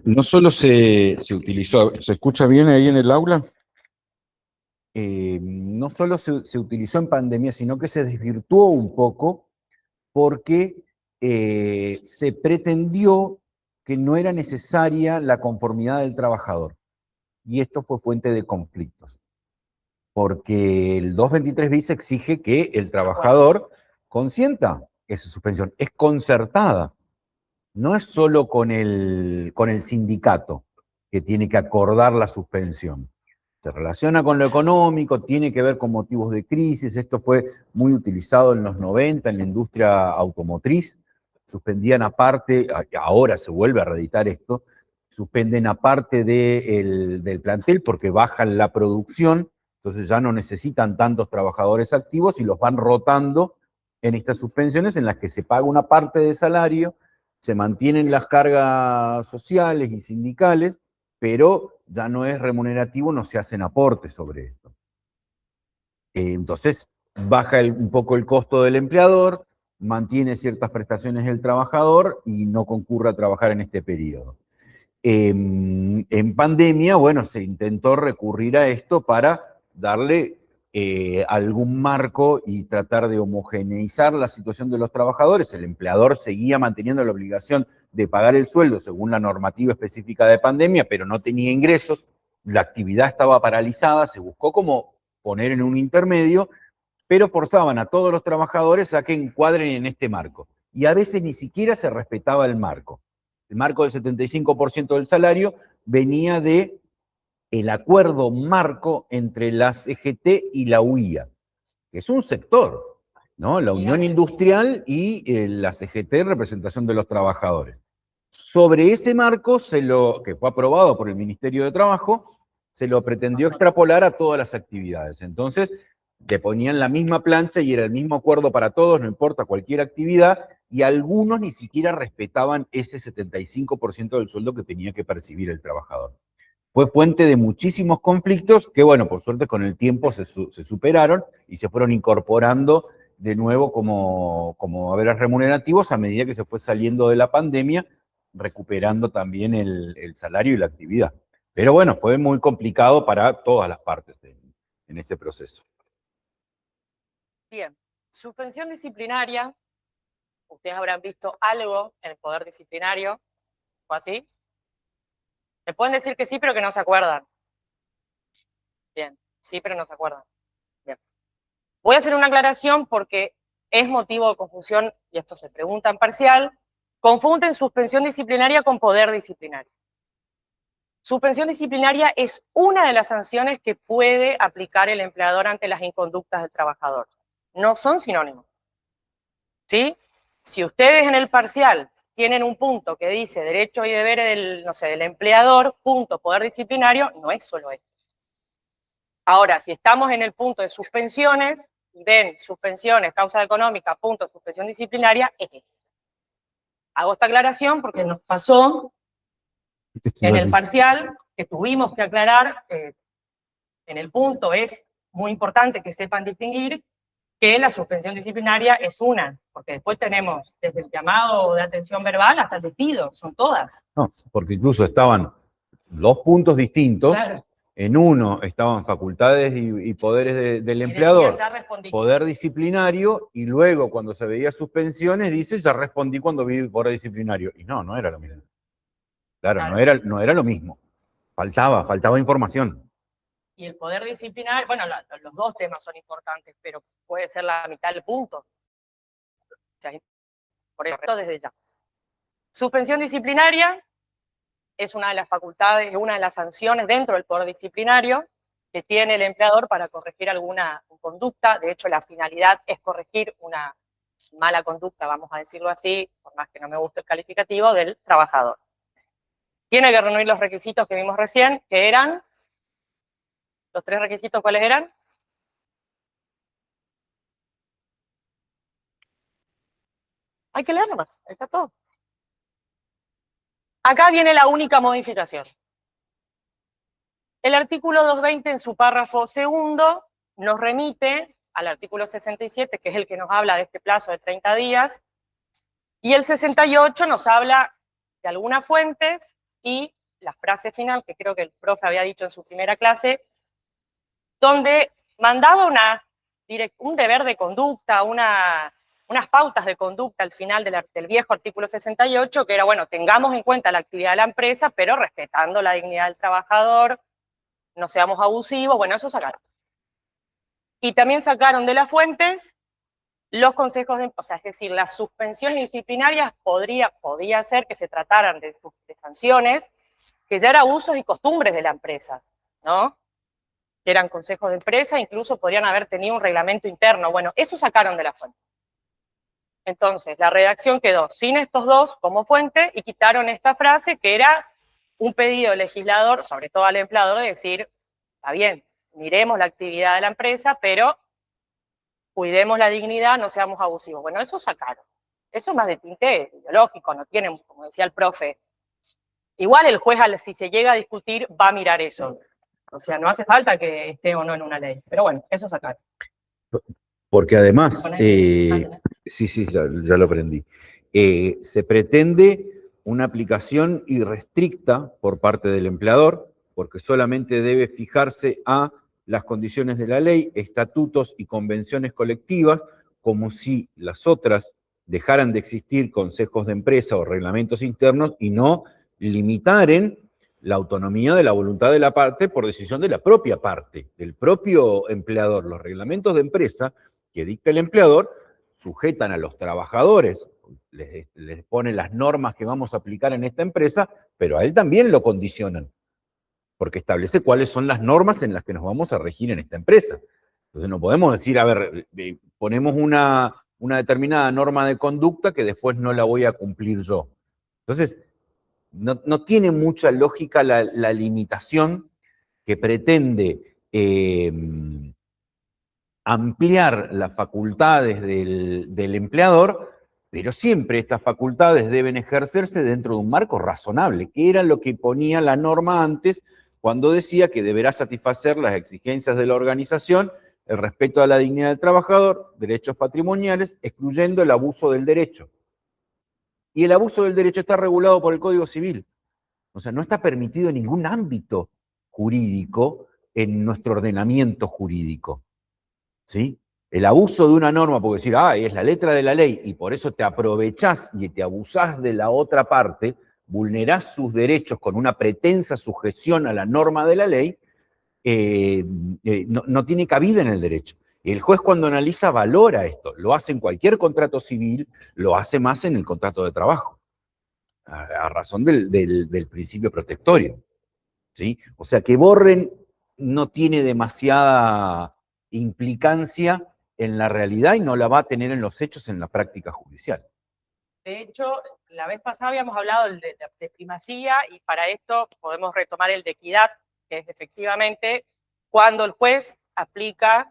No solo se utilizó, ¿se escucha bien ahí en el aula? No solo se utilizó en pandemia, sino que se desvirtuó un poco porque se pretendió que no era necesaria la conformidad del trabajador. Y esto fue fuente de conflictos. Porque el 223 bis exige que el trabajador consienta esa suspensión. Es concertada. No es solo con el sindicato que tiene que acordar la suspensión. Se relaciona con lo económico, tiene que ver con motivos de crisis. Esto fue muy utilizado en los 90 en la industria automotriz. Suspendían aparte, ahora se vuelve a reeditar esto, suspenden aparte del plantel porque bajan la producción, entonces ya no necesitan tantos trabajadores activos y los van rotando en estas suspensiones en las que se paga una parte de salario, se mantienen las cargas sociales y sindicales, pero ya no es remunerativo, no se hacen aportes sobre esto. Entonces, baja un poco el costo del empleador, mantiene ciertas prestaciones del trabajador y no concurre a trabajar en este periodo. En pandemia, bueno, se intentó recurrir a esto para darle algún marco y tratar de homogeneizar la situación de los trabajadores. El empleador seguía manteniendo la obligación de pagar el sueldo según la normativa específica de pandemia, pero no tenía ingresos, la actividad estaba paralizada, se buscó como poner en un intermedio, pero forzaban a todos los trabajadores a que encuadren en este marco. Y a veces ni siquiera se respetaba el marco. El marco del 75% del salario venía de el acuerdo marco entre la CGT y la UIA, que es un sector, ¿no? La Unión Industrial y la CGT, representación de los trabajadores. Sobre ese marco, que fue aprobado por el Ministerio de Trabajo, se lo pretendió extrapolar a todas las actividades. Entonces, le ponían la misma plancha y era el mismo acuerdo para todos, no importa cualquier actividad, y algunos ni siquiera respetaban ese 75% del sueldo que tenía que percibir el trabajador. Fue fuente de muchísimos conflictos que, bueno, por suerte con el tiempo se superaron y se fueron incorporando de nuevo como haberes remunerativos a medida que se fue saliendo de la pandemia, recuperando también el salario y la actividad. Pero bueno, fue muy complicado para todas las partes en ese proceso. Bien, suspensión disciplinaria. Ustedes habrán visto algo en el poder disciplinario, ¿o así? Me pueden decir que sí, pero que no se acuerdan. Bien, sí, pero no se acuerdan. Bien. Voy a hacer una aclaración porque es motivo de confusión, y esto se pregunta en parcial. Confunden suspensión disciplinaria con poder disciplinario. Suspensión disciplinaria es una de las sanciones que puede aplicar el empleador ante las inconductas del trabajador. No son sinónimos. ¿Sí? Si ustedes en el parcial tienen un punto que dice derechos y deberes del, no sé, del empleador, punto, poder disciplinario, no es solo esto. Ahora, si estamos en el punto de suspensiones, ven suspensiones, causa económica, punto, suspensión disciplinaria, es esto. Hago esta aclaración porque nos pasó en el parcial que tuvimos que aclarar, en el punto es muy importante que sepan distinguir que la suspensión disciplinaria es una, porque después tenemos desde el llamado de atención verbal hasta el despido, son todas. No, porque incluso estaban dos puntos distintos. Claro. En uno estaban facultades y poderes del empleador, poder disciplinario, y luego cuando se veía suspensiones dice, ya respondí cuando vi poder disciplinario. Y no era lo mismo. Claro. No era lo mismo. Faltaba información. Y el poder disciplinario, bueno, los dos temas son importantes, pero puede ser la mitad del punto. O sea, por eso, desde ya. Suspensión disciplinaria es una de las facultades, una de las sanciones dentro del poder disciplinario que tiene el empleador para corregir alguna conducta. De hecho, la finalidad es corregir una mala conducta, vamos a decirlo así, por más que no me guste el calificativo, del trabajador. Tiene que reunir los requisitos que vimos recién, que eran, ¿los tres requisitos cuáles eran? Hay que leerlo más, está todo. Acá viene la única modificación. El artículo 220 en su párrafo segundo nos remite al artículo 67, que es el que nos habla de este plazo de 30 días, y el 68 nos habla de algunas fuentes y la frase final, que creo que el profe había dicho en su primera clase, donde mandaba un deber de conducta, unas pautas de conducta al final del viejo artículo 68, que era, bueno, tengamos en cuenta la actividad de la empresa, pero respetando la dignidad del trabajador, no seamos abusivos, bueno, eso sacaron. Y también sacaron de las fuentes los consejos o sea, es decir, las suspensiones disciplinarias podía ser que se trataran de sanciones que ya eran usos y costumbres de la empresa, ¿no? Que eran consejos de empresa, incluso podrían haber tenido un reglamento interno. Bueno, eso sacaron de la fuente. Entonces, la redacción quedó sin estos dos como fuente y quitaron esta frase que era un pedido del legislador, sobre todo al empleador, de decir, está bien, miremos la actividad de la empresa, pero cuidemos la dignidad, no seamos abusivos. Bueno, eso sacaron. Eso es más de tinte ideológico, no tienen, como decía el profe. Igual el juez, si se llega a discutir, va a mirar eso. O sea, no hace falta que esté o no en una ley. Pero bueno, eso sacaron. Porque además, sí, ya lo aprendí. Se pretende una aplicación irrestricta por parte del empleador, porque solamente debe fijarse a las condiciones de la ley, estatutos y convenciones colectivas, como si las otras dejaran de existir consejos de empresa o reglamentos internos y no limitaren la autonomía de la voluntad de la parte por decisión de la propia parte, del propio empleador. Los reglamentos de empresa que dicta el empleador sujetan a los trabajadores, les ponen las normas que vamos a aplicar en esta empresa, pero a él también lo condicionan, porque establece cuáles son las normas en las que nos vamos a regir en esta empresa. Entonces no podemos decir, a ver, ponemos una determinada norma de conducta que después no la voy a cumplir yo. Entonces, no tiene mucha lógica la limitación que pretende ampliar las facultades del empleador, pero siempre estas facultades deben ejercerse dentro de un marco razonable, que era lo que ponía la norma antes, cuando decía que deberá satisfacer las exigencias de la organización el respeto a la dignidad del trabajador, derechos patrimoniales, excluyendo el abuso del derecho. Y el abuso del derecho está regulado por el Código Civil. O sea, no está permitido en ningún ámbito jurídico en nuestro ordenamiento jurídico. ¿Sí? El abuso de una norma, porque decir, es la letra de la ley, y por eso te aprovechás y te abusás de la otra parte, vulnerás sus derechos con una pretensa sujeción a la norma de la ley, no tiene cabida en el derecho. El juez cuando analiza valora esto, lo hace en cualquier contrato civil, lo hace más en el contrato de trabajo, a razón del principio protectorio. ¿Sí? O sea que borren no tiene demasiada implicancia en la realidad y no la va a tener en los hechos en la práctica judicial. De hecho, la vez pasada habíamos hablado de primacía y para esto podemos retomar el de equidad, que es efectivamente cuando el juez aplica,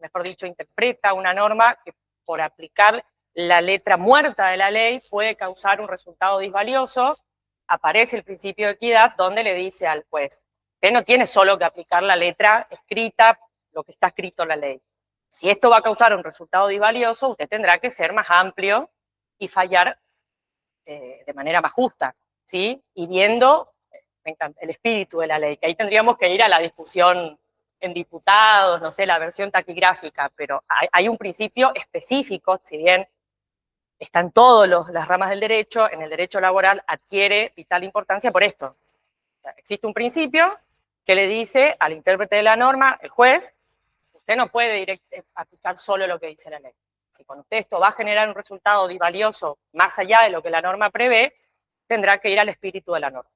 mejor dicho, interpreta una norma que por aplicar la letra muerta de la ley puede causar un resultado disvalioso, aparece el principio de equidad donde le dice al juez, usted no tiene solo que aplicar la letra escrita, lo que está escrito en la ley. Si esto va a causar un resultado disvalioso, usted tendrá que ser más amplio y fallar de manera más justa, ¿sí? Y viendo, me encanta, el espíritu de la ley, que ahí tendríamos que ir a la discusión en diputados, no sé, la versión taquigráfica, pero hay un principio específico, si bien está en todas las ramas del derecho, en el derecho laboral adquiere vital importancia por esto. O sea, existe un principio que le dice al intérprete de la norma, el juez, usted no puede aplicar solo lo que dice la ley. Si con usted esto va a generar un resultado disvalioso más allá de lo que la norma prevé, tendrá que ir al espíritu de la norma.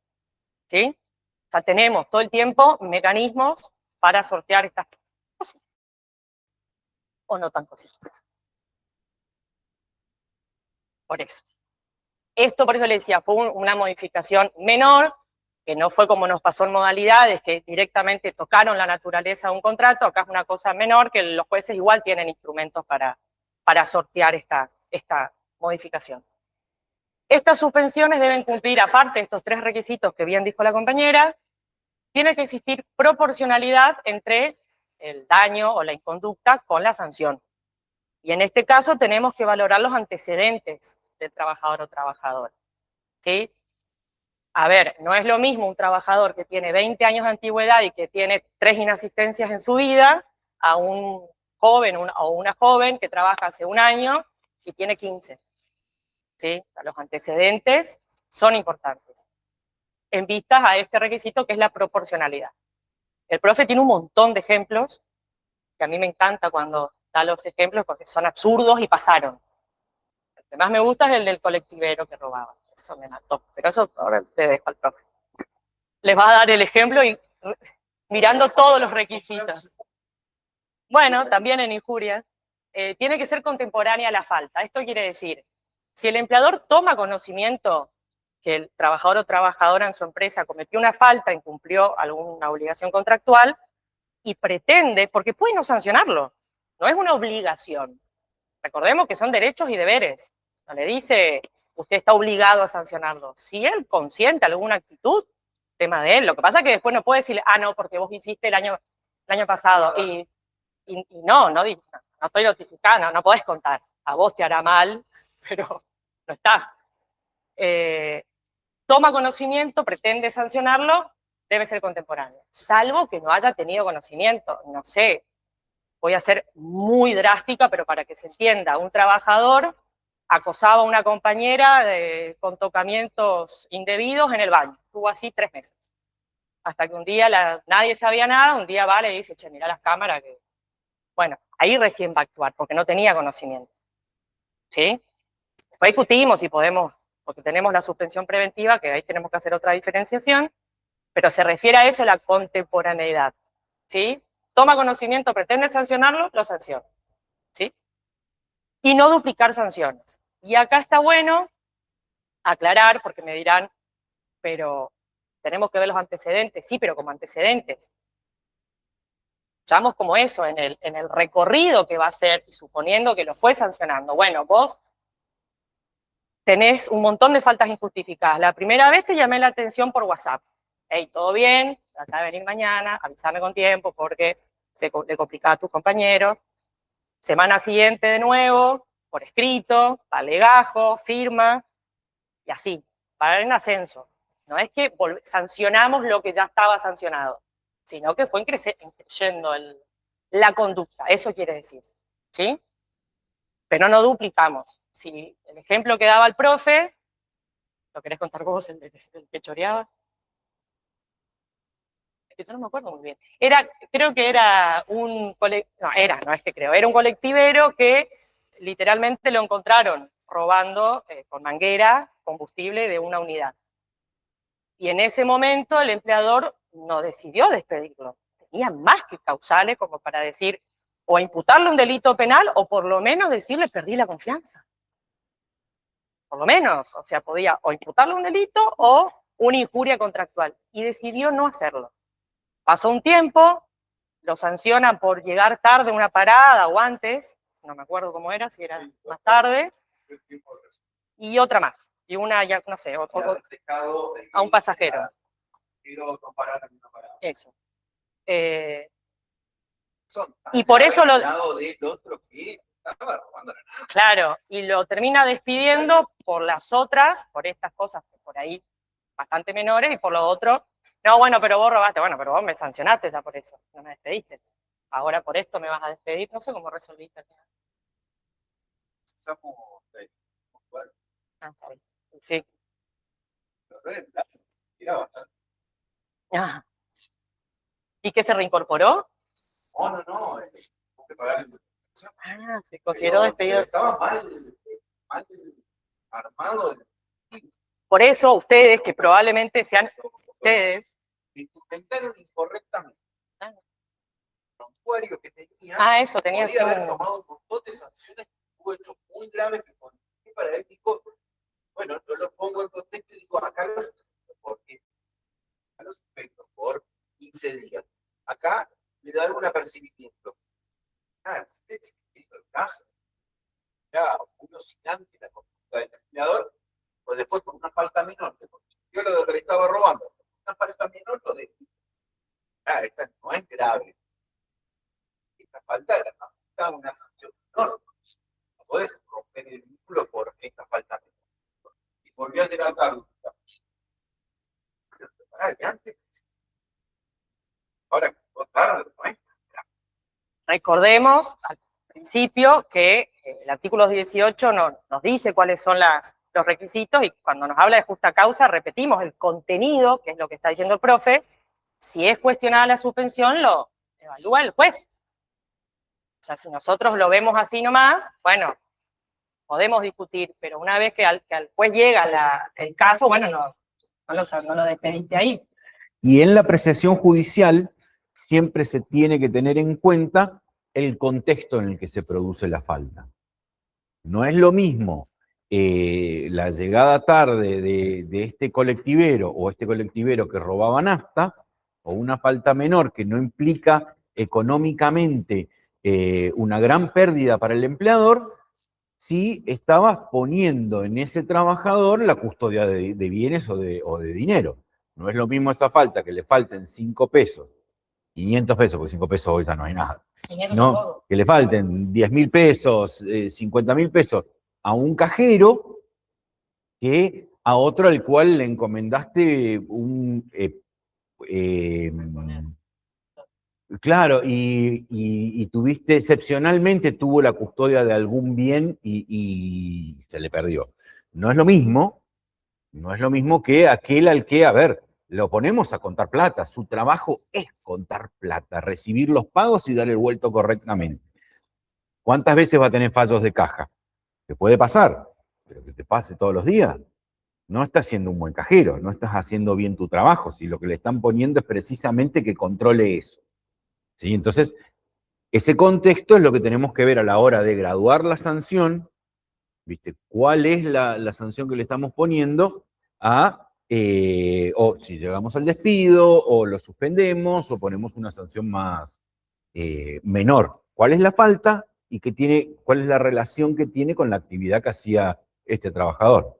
¿Sí? O sea, tenemos todo el tiempo mecanismos para sortear estas cosas. O no tan cosas. Por eso. Esto, por eso le decía, fue una modificación menor, que no fue como nos pasó en modalidades, que directamente tocaron la naturaleza de un contrato. Acá es una cosa menor, que los jueces igual tienen instrumentos para sortear esta modificación. Estas suspensiones deben cumplir, aparte de estos 3 requisitos que bien dijo la compañera, tiene que existir proporcionalidad entre el daño o la inconducta con la sanción. Y en este caso tenemos que valorar los antecedentes del trabajador o trabajadora. ¿Sí? A ver, no es lo mismo un trabajador que tiene 20 años de antigüedad y que tiene 3 inasistencias en su vida a un joven o una joven que trabaja hace un año y tiene 15. ¿Sí? O sea, los antecedentes son importantes en vistas a este requisito que es la proporcionalidad. El profe tiene un montón de ejemplos, que a mí me encanta cuando da los ejemplos porque son absurdos y pasaron. El que más me gusta es el del colectivero que robaba. Eso me mató, pero eso ahora le dejo al profe. Les va a dar el ejemplo y mirando todos los requisitos. Bueno, también en injurias, tiene que ser contemporánea la falta. Esto quiere decir, si el empleador toma conocimiento que el trabajador o trabajadora en su empresa cometió una falta, incumplió alguna obligación contractual, y pretende, porque puede no sancionarlo, no es una obligación. Recordemos que son derechos y deberes. No le dice, usted está obligado a sancionarlo. Si él consiente alguna actitud, tema de él. Lo que pasa es que después no puede decirle, no, porque vos hiciste el año pasado. Y no estoy notificando, no podés contar. A vos te hará mal, pero no está. Toma conocimiento, pretende sancionarlo, debe ser contemporáneo. Salvo que no haya tenido conocimiento. No sé, voy a ser muy drástica, pero para que se entienda, un trabajador acosaba a una compañera con tocamientos indebidos en el baño. Estuvo así 3 meses. Hasta que un día nadie sabía nada, un día va y le dice, che, mirá las cámaras. Bueno, ahí recién va a actuar, porque no tenía conocimiento. ¿Sí? Después discutimos si podemos, porque tenemos la suspensión preventiva, que ahí tenemos que hacer otra diferenciación, pero se refiere a eso la contemporaneidad. ¿Sí? Toma conocimiento, pretende sancionarlo, lo sanciona. ¿Sí? Y no duplicar sanciones. Y acá está bueno aclarar, porque me dirán, pero tenemos que ver los antecedentes. Sí, pero como antecedentes. Llamamos como eso, en el recorrido que va a hacer, y suponiendo que lo fue sancionando. Bueno, vos tenés un montón de faltas injustificadas. La primera vez te llamé la atención por WhatsApp. Hey, ¿todo bien? Trata de venir mañana, avísame con tiempo, porque le complicaba a tus compañeros. Semana siguiente de nuevo, por escrito, para legajo, firma, y así, para en ascenso. No es que sancionamos lo que ya estaba sancionado, sino que fue creyendo la conducta, eso quiere decir, ¿sí? Pero no duplicamos. Si el ejemplo que daba el profe, ¿lo querés contar vos, el que choreaba? Yo no me acuerdo muy bien. Creo que era un era un colectivero que literalmente lo encontraron robando con manguera combustible de una unidad. Y en ese momento el empleador no decidió despedirlo. Tenía más que causales como para decir, o imputarle un delito penal, o por lo menos decirle perdí la confianza. Por lo menos, o sea, podía o imputarle un delito o una injuria contractual. Y decidió no hacerlo. Pasó un tiempo, lo sancionan por llegar tarde a una parada o antes, no me acuerdo cómo era, si era más tarde, y otra más, y una ya, no sé, a un pasajero. Eso. Y por eso lo... Claro, y lo termina despidiendo por las otras, por estas cosas por ahí bastante menores, y por lo otro... No, bueno, pero vos robaste. Bueno, pero vos me sancionaste ya por eso. No me despediste. Ahora por esto me vas a despedir. No sé cómo resolviste. Sí. Ah. ¿Y qué se reincorporó? No. Se consideró despedido. Estaba mal armado. Por eso ustedes, que probablemente sean ustedes, instrumentaron incorrectamente. El prontuario que tenía, eso tenía podía haber tomado un montón de sanciones que hubo hechos muy graves que con el paraético, bueno, yo lo pongo en contexto y digo, acá los suspendo por 15 días. Acá le dan un apercibimiento. Es el caso. Ya, uno oscilante la conducta del empleador, pues después por una falta menor, yo lo que le estaba robando, una falta menor lo de esta no es grave. Esta falta era una sanción menor. No podés romper el vínculo por esta falta menor. Y volví a delatar. Ahora, no es. Recordemos al principio que el artículo 18 nos dice cuáles son los requisitos, y cuando nos habla de justa causa repetimos el contenido, que es lo que está diciendo el profe. Si es cuestionada la suspensión, lo evalúa el juez. O sea, si nosotros lo vemos así nomás, bueno, podemos discutir, pero una vez que al juez llega el caso, bueno, no lo despediste ahí. Y en la apreciación judicial siempre se tiene que tener en cuenta el contexto en el que se produce la falta. No es lo mismo la llegada tarde de este colectivero o este colectivero que robaba nafta, o una falta menor que no implica económicamente una gran pérdida para el empleador, si estabas poniendo en ese trabajador la custodia de bienes o de dinero. No es lo mismo esa falta que le falten 5 pesos, 500 pesos, porque 5 pesos hoy ya no hay nada. No, que le falten 10.000 pesos, 50.000 pesos a un cajero que a otro al cual le encomendaste claro, y tuviste, excepcionalmente tuvo la custodia de algún bien y se le perdió. No es lo mismo que aquel al que, a ver, lo ponemos a contar plata. Su trabajo es contar plata, recibir los pagos y dar el vuelto correctamente. ¿Cuántas veces va a tener fallos de caja? Te puede pasar, pero que te pase todos los días. No estás siendo un buen cajero, no estás haciendo bien tu trabajo, si lo que le están poniendo es precisamente que controle eso. ¿Sí? Entonces, ese contexto es lo que tenemos que ver a la hora de graduar la sanción, ¿viste? ¿Cuál es la sanción que le estamos poniendo o si llegamos al despido, o lo suspendemos, o ponemos una sanción más menor? ¿Cuál es la falta y cuál es la relación que tiene con la actividad que hacía este trabajador?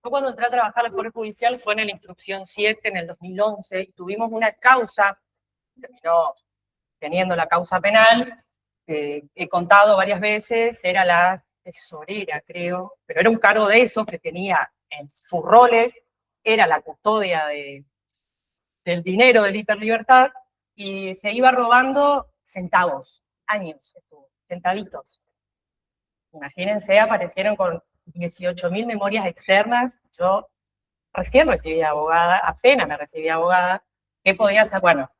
Yo cuando entré a trabajar al Poder Judicial fue en la Instrucción 7 en el 2011, y tuvimos una causa, terminó teniendo la causa penal, he contado varias veces, era la tesorera, creo, pero era un cargo de esos que tenía en sus roles, era la custodia del dinero del Hiperlibertad, y se iba robando centavos, años estuvo, centavitos. Imagínense, aparecieron con 18.000 memorias externas. Yo recién recibí abogada, apenas me recibí abogada. ¿Qué podía hacer? Bueno,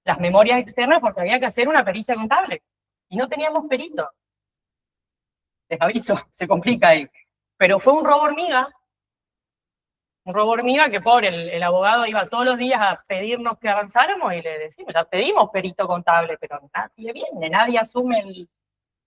las memorias externas porque había que hacer una pericia contable. Y no teníamos perito. Les aviso, se complica ahí. Pero fue un robo hormiga. Un robo hormiga que, pobre, el abogado iba todos los días a pedirnos que avanzáramos y le decimos, ya pedimos perito contable, pero nadie viene, nadie asume el...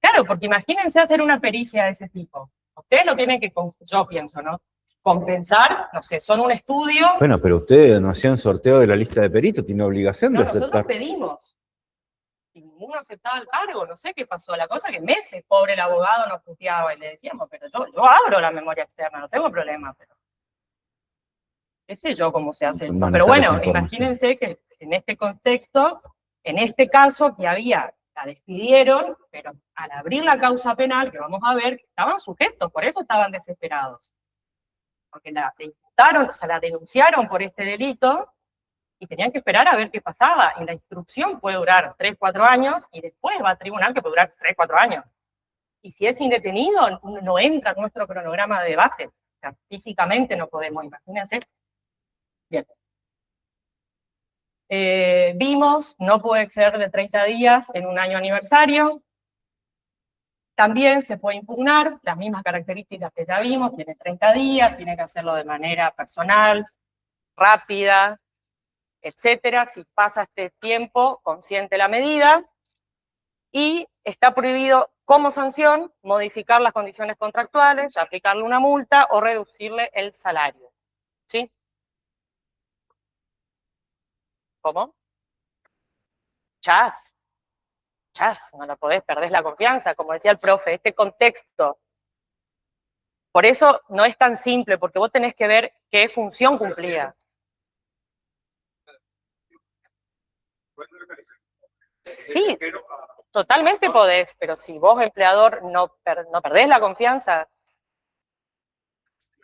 Claro, porque imagínense hacer una pericia de ese tipo. Ustedes lo tienen que, yo pienso, ¿no? Compensar, no sé, son un estudio. Bueno, pero ustedes no hacían sorteo de la lista de peritos, tiene obligación No, de nosotros aceptar. pedimos. Y ninguno aceptaba el cargo, no sé qué pasó. La cosa que meses, pobre el abogado, nos puteaba y le decíamos, pero yo abro la memoria externa, no tengo problema, pero qué sé yo cómo se hace esto. Manejar Pero esa bueno, información. imagínense que en este contexto, en este caso que había, la despidieron, pero al abrir la causa penal, que vamos a ver, estaban sujetos, por eso estaban desesperados. Porque la imputaron, o sea, la denunciaron por este delito, y tenían que esperar a ver qué pasaba. Y la instrucción puede durar 3, 4 años, y después va al tribunal que puede durar 3, 4 años. Y si es indetenido, no entra en nuestro cronograma de debate. O sea, físicamente no podemos, imagínense. Bien. Vimos, no puede exceder de 30 días en un año aniversario. También se puede impugnar, las mismas características que ya vimos, tiene 30 días, tiene que hacerlo de manera personal, rápida, etcétera. Si pasa este tiempo, consiente la medida, y está prohibido como sanción modificar las condiciones contractuales, aplicarle una multa o reducirle el salario. ¿Sí? ¿Cómo? Chas, no la podés, perdés la confianza, como decía el profe, este contexto. Por eso no es tan simple, porque vos tenés que ver qué función cumplía. Sí, totalmente podés, pero si vos, empleador, no perdés la confianza.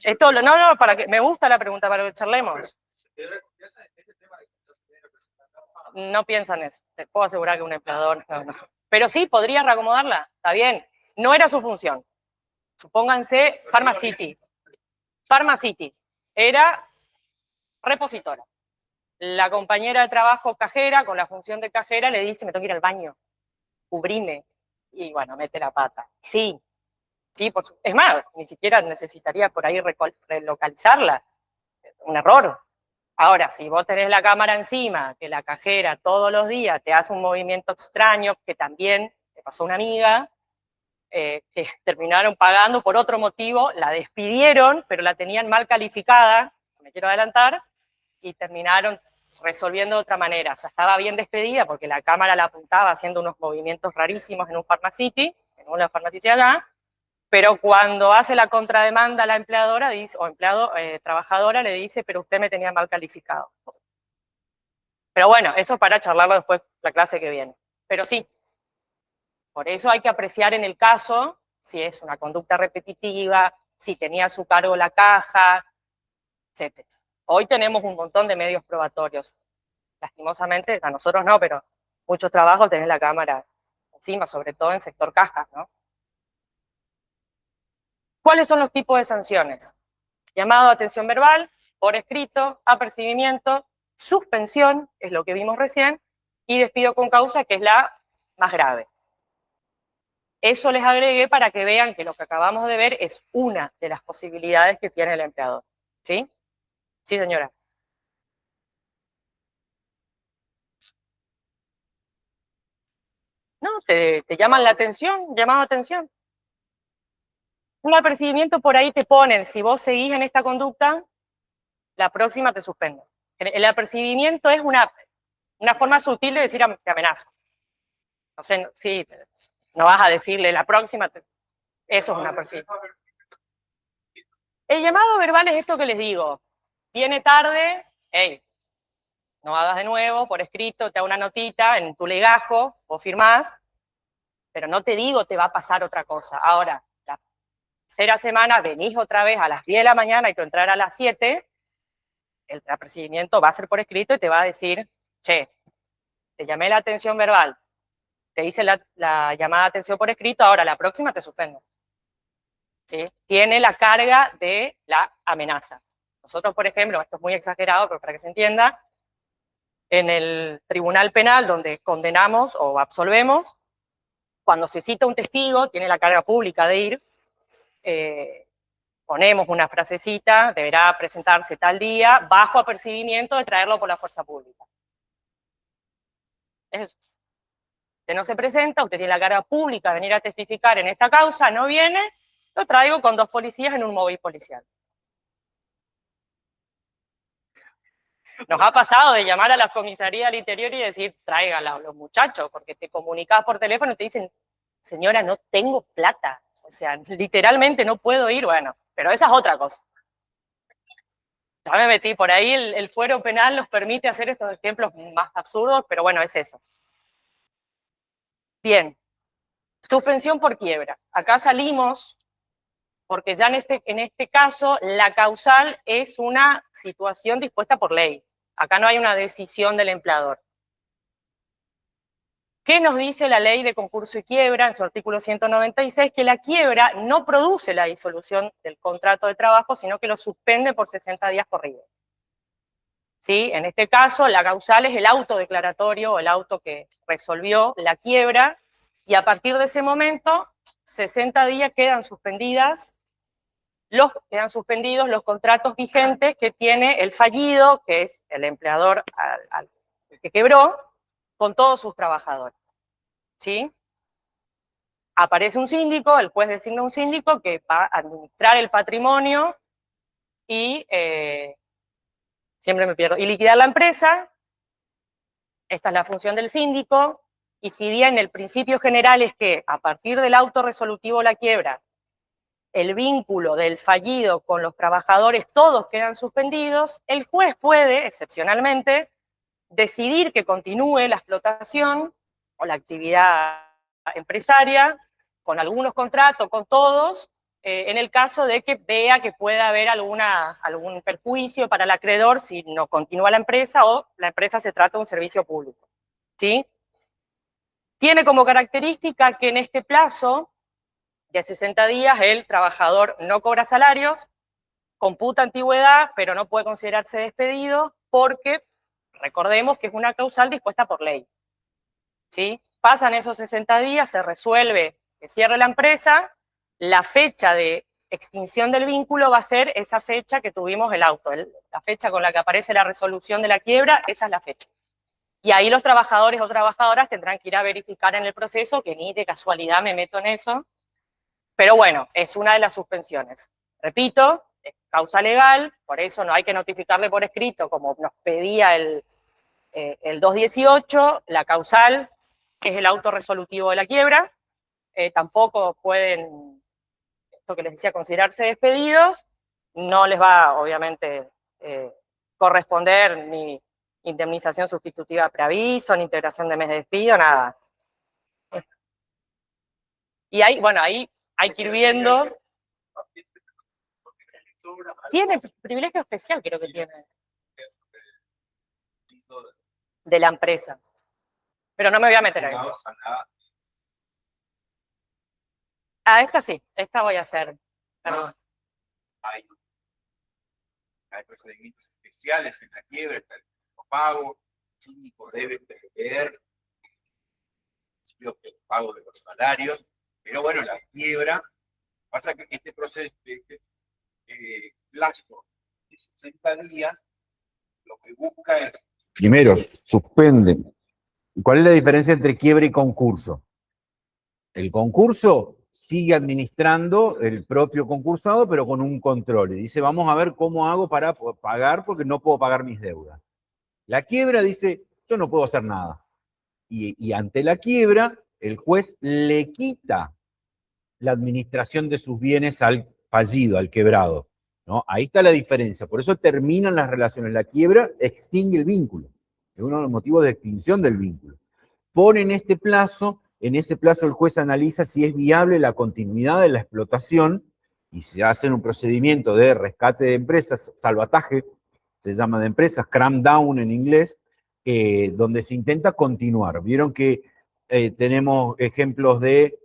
Esto, no, para que, me gusta la pregunta, para que charlemos. No piensan eso, te puedo asegurar que un empleador, no. Pero sí, podría reacomodarla, está bien. No era su función. Supónganse Pharmacity. Pharmacity era repositora. La compañera de trabajo cajera, con la función de cajera, le dice, me tengo que ir al baño, cubrime. Y bueno, mete la pata. Sí, es más, ni siquiera necesitaría por ahí relocalizarla. Un error. Ahora, si vos tenés la cámara encima, que la cajera todos los días te hace un movimiento extraño, que también le pasó a una amiga, que terminaron pagando por otro motivo, la despidieron, pero la tenían mal calificada, me quiero adelantar, y terminaron resolviendo de otra manera. O sea, estaba bien despedida porque la cámara la apuntaba haciendo unos movimientos rarísimos en un Pharmacity, en una Pharmacity acá, pero cuando hace la contrademanda la empleadora, dice, o trabajadora, le dice, pero usted me tenía mal calificado. Pero bueno, eso para charlarlo después la clase que viene. Pero sí, por eso hay que apreciar en el caso si es una conducta repetitiva, si tenía a su cargo la caja, etc. Hoy tenemos un montón de medios probatorios. Lastimosamente, a nosotros no, pero muchos trabajos tenés la cámara encima, sobre todo en sector cajas, ¿no? ¿Cuáles son los tipos de sanciones? Llamado a atención verbal, por escrito, apercibimiento, suspensión, es lo que vimos recién, y despido con causa, que es la más grave. Eso les agregué para que vean que lo que acabamos de ver es una de las posibilidades que tiene el empleador. ¿Sí? Sí, señora. No, te llaman la atención, llamado a atención. Un apercibimiento por ahí te ponen, si vos seguís en esta conducta, la próxima te suspendo. El apercibimiento es una forma sutil de decir te amenazo. No sé, sí, no vas a decirle la próxima, eso es un apercibimiento. El llamado verbal es esto que les digo. Viene tarde, hey, no hagas de nuevo, por escrito, te hago una notita en tu legajo, vos firmás, pero no te digo te va a pasar otra cosa. Ahora, la tercera semana venís otra vez a las 10 de la mañana y tú entrar a las 7, el apercibimiento va a ser por escrito y te va a decir, che, te llamé la atención verbal, te hice la llamada de atención por escrito, ahora la próxima te suspendo. ¿Sí? Tiene la carga de la amenaza. Nosotros, por ejemplo, esto es muy exagerado, pero para que se entienda, en el tribunal penal donde condenamos o absolvemos, cuando se cita un testigo, tiene la carga pública de ir, ponemos una frasecita, deberá presentarse tal día, bajo apercibimiento de traerlo por la fuerza pública. Es eso. Usted no se presenta, usted tiene la carga pública de venir a testificar en esta causa, no viene, lo traigo con 2 policías en un móvil policial. Nos ha pasado de llamar a la comisaría del interior y decir, tráiganla a los muchachos, porque te comunicas por teléfono y te dicen, señora, no tengo plata. O sea, literalmente no puedo ir, bueno, pero esa es otra cosa. Ya me metí por ahí, el fuero penal nos permite hacer estos ejemplos más absurdos, pero bueno, es eso. Bien, suspensión por quiebra. Acá salimos, porque ya en este caso la causal es una situación dispuesta por ley. Acá no hay una decisión del empleador. ¿Qué nos dice la ley de concurso y quiebra en su artículo 196? Que la quiebra no produce la disolución del contrato de trabajo, sino que lo suspende por 60 días corridos. ¿Sí? En este caso, la causal es el auto declaratorio o el auto que resolvió la quiebra, y a partir de ese momento, 60 días quedan suspendidos los contratos vigentes que tiene el fallido, que es el empleador que quebró, con todos sus trabajadores. ¿Sí? Aparece un síndico, el juez designa un síndico que va a administrar el patrimonio y, siempre me pierdo, y liquidar la empresa. Esta es la función del síndico, y si bien el principio general es que a partir del auto resolutivo de la quiebra, el vínculo del fallido con los trabajadores todos quedan suspendidos, el juez puede, excepcionalmente, decidir que continúe la explotación o la actividad empresaria, con algunos contratos, con todos, en el caso de que vea que pueda haber algún perjuicio para el acreedor si no continúa la empresa o la empresa se trata de un servicio público. ¿Sí? Tiene como característica que en este plazo de 60 días el trabajador no cobra salarios, computa antigüedad, pero no puede considerarse despedido porque, recordemos que es una causal dispuesta por ley. ¿Sí? Pasan esos 60 días, se resuelve que cierre la empresa, la fecha de extinción del vínculo va a ser esa fecha que tuvimos el auto, la fecha con la que aparece la resolución de la quiebra, esa es la fecha. Y ahí los trabajadores o trabajadoras tendrán que ir a verificar en el proceso, que ni de casualidad me meto en eso, pero bueno, es una de las suspensiones. Repito, es causa legal, por eso no hay que notificarle por escrito, como nos pedía el 218, la causal es el auto resolutivo de la quiebra, tampoco pueden, esto que les decía, considerarse despedidos, no les va, obviamente, corresponder ni indemnización sustitutiva de preaviso, ni integración de mes de despido, nada. Y ahí, bueno, ahí hay que ir viendo. Tiene privilegio especial, creo que tiene. De la empresa. Pero no me voy a meter ahí. Ah, esta sí, esta voy a hacer. Perdón. Hay procedimientos especiales en la quiebra, está el pago, el síndico debe prever el pago de los salarios, pero bueno, la quiebra, pasa que este proceso, plazo de 60 días, lo que busca es... Primero, suspende. ¿Cuál es la diferencia entre quiebra y concurso? El concurso sigue administrando el propio concursado, pero con un control. Y dice, vamos a ver cómo hago para pagar, porque no puedo pagar mis deudas. La quiebra dice, yo no puedo hacer nada. Y ante la quiebra, el juez le quita la administración de sus bienes al fallido, al quebrado, ¿no? Ahí está la diferencia. Por eso terminan las relaciones. La quiebra extingue el vínculo. es uno de los motivos de extinción del vínculo. Ponen este plazo, en ese plazo el juez analiza si es viable la continuidad de la explotación y se hace un procedimiento de rescate de empresas, salvataje, se llama de empresas, cram down en inglés, donde se intenta continuar. Vieron que tenemos ejemplos de...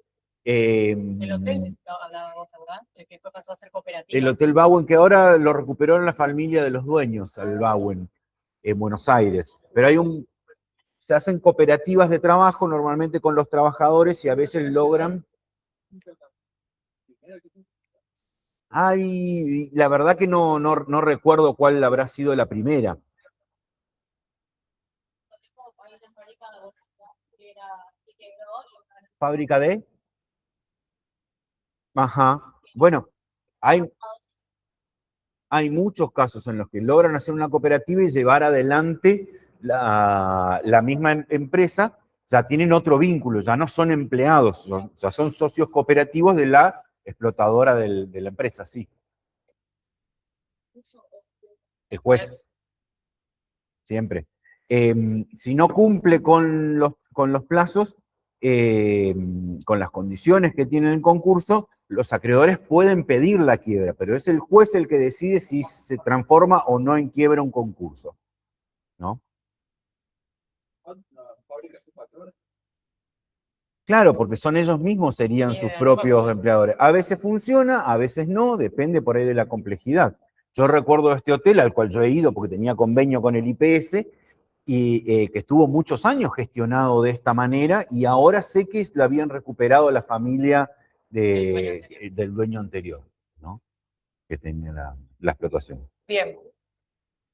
El hotel, hablábamos, ¿verdad? El que pasó a ser cooperativa. El Hotel Bauen, que ahora lo recuperaron la familia de los dueños, al Bauen, en Buenos Aires. Pero se hacen cooperativas de trabajo normalmente con los trabajadores y a veces logran... Ay, la verdad que no recuerdo cuál habrá sido la primera. ¿Fábrica de? Ajá. Bueno, hay muchos casos en los que logran hacer una cooperativa y llevar adelante la misma empresa, ya tienen otro vínculo, ya no son empleados, ya son socios cooperativos de la explotadora de la empresa, sí. El juez, siempre. Si no cumple con los plazos, con las condiciones que tiene el concurso, los acreedores pueden pedir la quiebra, pero es el juez el que decide si se transforma o no en quiebra un concurso, ¿no? Claro, porque son ellos mismos, serían sus propios empleadores. A veces funciona, a veces no, depende por ahí de la complejidad. Yo recuerdo este hotel al cual yo he ido porque tenía convenio con el IPS y que estuvo muchos años gestionado de esta manera y ahora sé que lo habían recuperado la familia del dueño anterior, ¿no? Que tenía la explotación. Bien.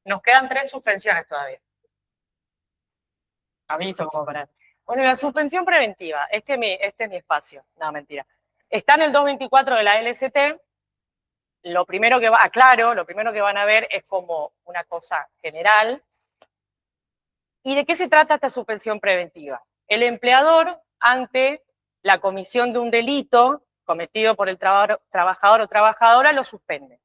Nos quedan 3 suspensiones todavía. Aviso como para... Bueno, la suspensión preventiva, este es mi espacio. No, mentira. Está en el 224 de la LST. Lo primero que lo primero que van a ver es como una cosa general. ¿Y de qué se trata esta suspensión preventiva? El empleador, ante la comisión de un delito cometido por el trabajador o trabajadora, lo suspende.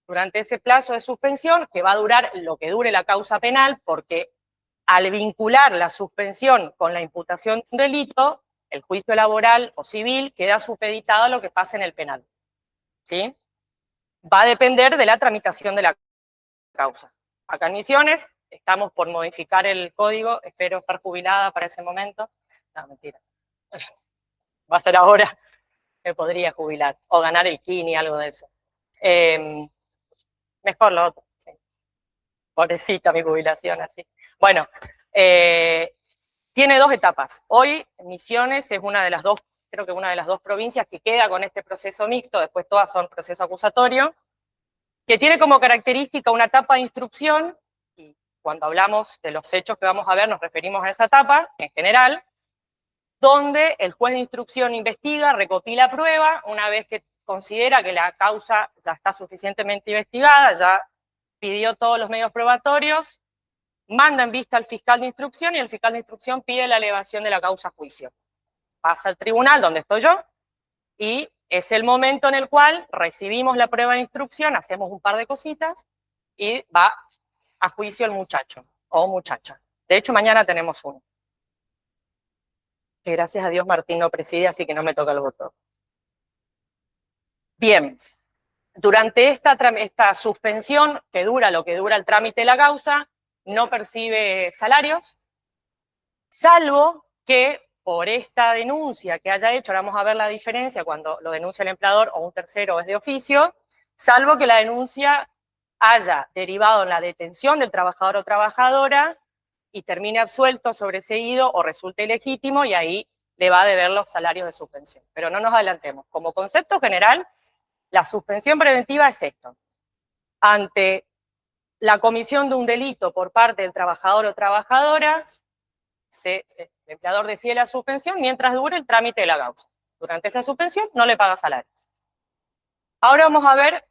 Durante ese plazo de suspensión, que va a durar lo que dure la causa penal, porque al vincular la suspensión con la imputación de un delito, el juicio laboral o civil queda supeditado a lo que pase en el penal. ¿Sí? Va a depender de la tramitación de la causa. Acá en Misiones estamos por modificar el código, espero estar jubilada para ese momento. No, mentira. Va a ser ahora, me podría jubilar, o ganar el Kini, algo de eso. Mejor lo otro, sí. Pobrecita mi jubilación, así. Bueno, tiene 2 etapas. Hoy Misiones es una de las 2, creo que una de las 2 provincias que queda con este proceso mixto, después todas son proceso acusatorio, que tiene como característica una etapa de instrucción, y cuando hablamos de los hechos que vamos a ver nos referimos a esa etapa, en general, donde el juez de instrucción investiga, recopila prueba, una vez que considera que la causa ya está suficientemente investigada, ya pidió todos los medios probatorios, manda en vista al fiscal de instrucción y el fiscal de instrucción pide la elevación de la causa a juicio. Pasa al tribunal, donde estoy yo, y es el momento en el cual recibimos la prueba de instrucción, hacemos un par de cositas y va a juicio el muchacho o muchacha. De hecho, mañana tenemos uno. Que gracias a Dios Martín no preside, así que no me toca el voto. Bien, durante esta suspensión, que dura lo que dura el trámite de la causa, no percibe salarios, salvo que por esta denuncia que haya hecho, ahora vamos a ver la diferencia cuando lo denuncia el empleador o un tercero es de oficio, salvo que la denuncia haya derivado en la detención del trabajador o trabajadora y termine absuelto, sobreseído o resulte ilegítimo, y ahí le va a deber los salarios de suspensión. Pero no nos adelantemos. Como concepto general, la suspensión preventiva es esto. Ante la comisión de un delito por parte del trabajador o trabajadora, el empleador decide la suspensión mientras dure el trámite de la causa. Durante esa suspensión no le paga salarios. Ahora vamos a ver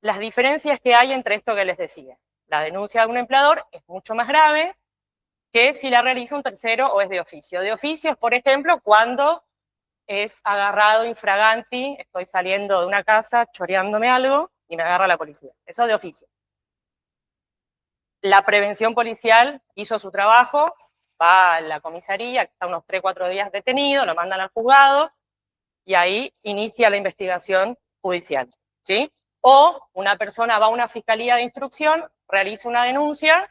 las diferencias que hay entre esto que les decía. La denuncia de un empleador es mucho más grave que si la realiza un tercero o es de oficio. De oficio es, por ejemplo, cuando es agarrado infraganti, estoy saliendo de una casa choreándome algo y me agarra la policía. Eso es de oficio. La prevención policial hizo su trabajo, va a la comisaría, está unos 3 o 4 días detenido, lo mandan al juzgado, y ahí inicia la investigación judicial, ¿sí? O una persona va a una fiscalía de instrucción, realiza una denuncia,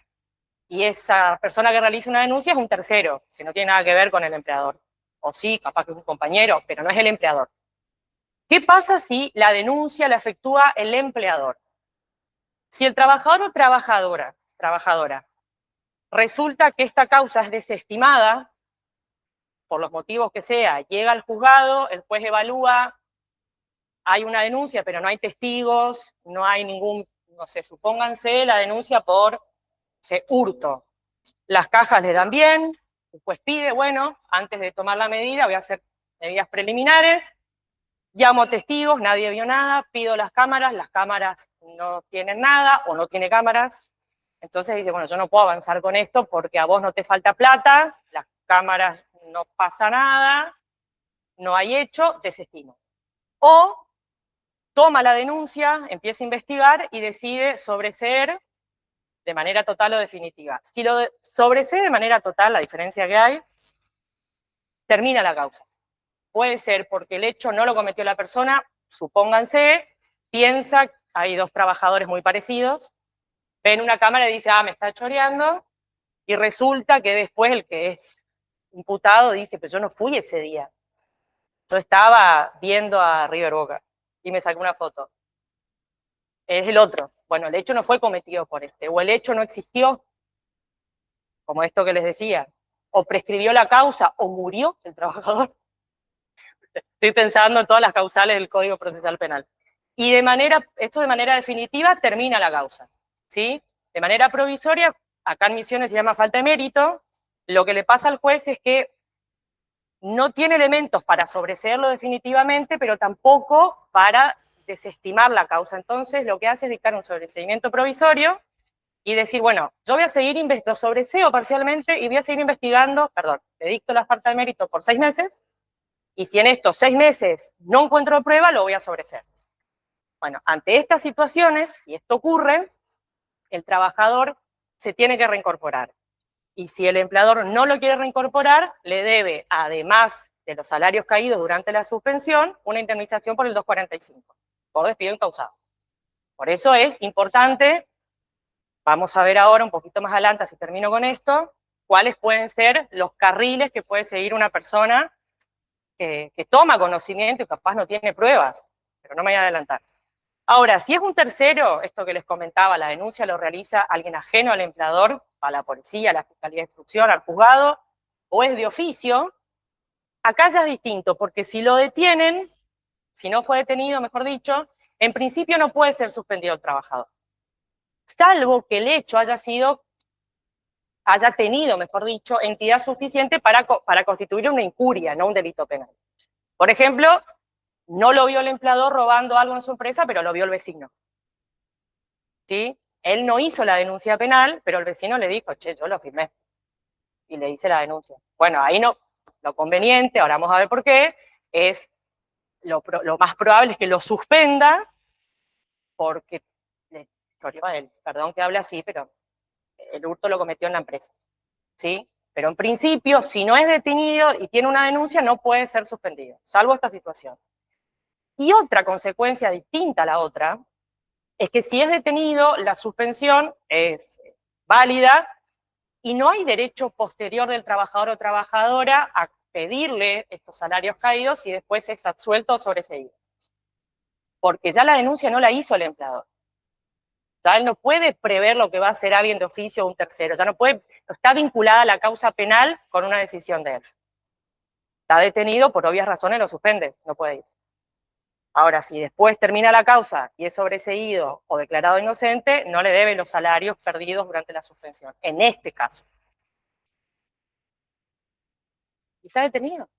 y esa persona que realiza una denuncia es un tercero, que no tiene nada que ver con el empleador. O sí, capaz que es un compañero, pero no es el empleador. ¿Qué pasa si la denuncia la efectúa el empleador? Si el trabajador o trabajadora resulta que esta causa es desestimada, por los motivos que sea, llega al juzgado, el juez evalúa, hay una denuncia, pero no hay testigos, no hay ningún, no sé, supónganse la denuncia por hurto. Las cajas le dan bien, el juez pide, bueno, antes de tomar la medida, voy a hacer medidas preliminares, llamo testigos, nadie vio nada, pido las cámaras no tienen nada o no tiene cámaras. Entonces dice, bueno, yo no puedo avanzar con esto porque a vos no te falta plata, las cámaras no pasa nada, no hay hecho, desestimo. O toma la denuncia, empieza a investigar y decide sobreseer de manera total o definitiva. Si lo sobresee de manera total, la diferencia que hay, termina la causa. Puede ser porque el hecho no lo cometió la persona, supónganse, piensa, hay 2 trabajadores muy parecidos, ven una cámara y dice, me está choreando, y resulta que después el que es imputado dice, pero yo no fui ese día. Yo estaba viendo a River Boca y me saqué una foto. Es el otro. Bueno, el hecho no fue cometido por este, o el hecho no existió, como esto que les decía, o prescribió la causa, o murió el trabajador. Estoy pensando en todas las causales del Código Procesal Penal. Y esto de manera definitiva termina la causa, ¿sí? De manera provisoria, acá en Misiones se llama falta de mérito, lo que le pasa al juez es que no tiene elementos para sobreseerlo definitivamente, pero tampoco para desestimar la causa. Entonces, lo que hace es dictar un sobreseimiento provisorio y decir, bueno, yo voy a seguir, lo sobreseo parcialmente y voy a seguir investigando, le dicto la falta de mérito por 6 meses, y si en estos 6 meses no encuentro prueba, lo voy a sobreseer. Bueno, ante estas situaciones, si esto ocurre, el trabajador se tiene que reincorporar. Y si el empleador no lo quiere reincorporar, le debe, además de los salarios caídos durante la suspensión, una indemnización por el 245, por despido incausado. Por eso es importante, vamos a ver ahora un poquito más adelante, si termino con esto, cuáles pueden ser los carriles que puede seguir una persona que toma conocimiento y capaz no tiene pruebas, pero no me voy a adelantar. Ahora, si es un tercero, esto que les comentaba, la denuncia lo realiza alguien ajeno al empleador, a la policía, a la fiscalía de instrucción, al juzgado, o es de oficio, acá ya es distinto, porque si lo detienen, si no fue detenido, mejor dicho, en principio no puede ser suspendido el trabajador, salvo que el hecho haya tenido, mejor dicho, entidad suficiente para constituir una incuria, no un delito penal. Por ejemplo, no lo vio el empleador robando algo en su empresa, pero lo vio el vecino. ¿Sí? Él no hizo la denuncia penal, pero el vecino le dijo, che, yo lo firmé. Y le hice la denuncia. Bueno, ahí no, lo conveniente, ahora vamos a ver por qué, es lo más probable es que lo suspenda porque le choreó a él. Perdón que hable así, pero el hurto lo cometió en la empresa. ¿Sí? Pero en principio, si no es detenido y tiene una denuncia, no puede ser suspendido, salvo esta situación. Y otra consecuencia distinta a la otra es que si es detenido, la suspensión es válida y no hay derecho posterior del trabajador o trabajadora a pedirle estos salarios caídos y después es absuelto o sobreseído. Porque ya la denuncia no la hizo el empleador. Ya él no puede prever lo que va a hacer alguien de oficio o un tercero. Ya no está vinculada la causa penal con una decisión de él. Está detenido, por obvias razones lo suspende, no puede ir. Ahora, si después termina la causa y es sobreseído o declarado inocente, no le debe los salarios perdidos durante la suspensión, en este caso. Y está detenido.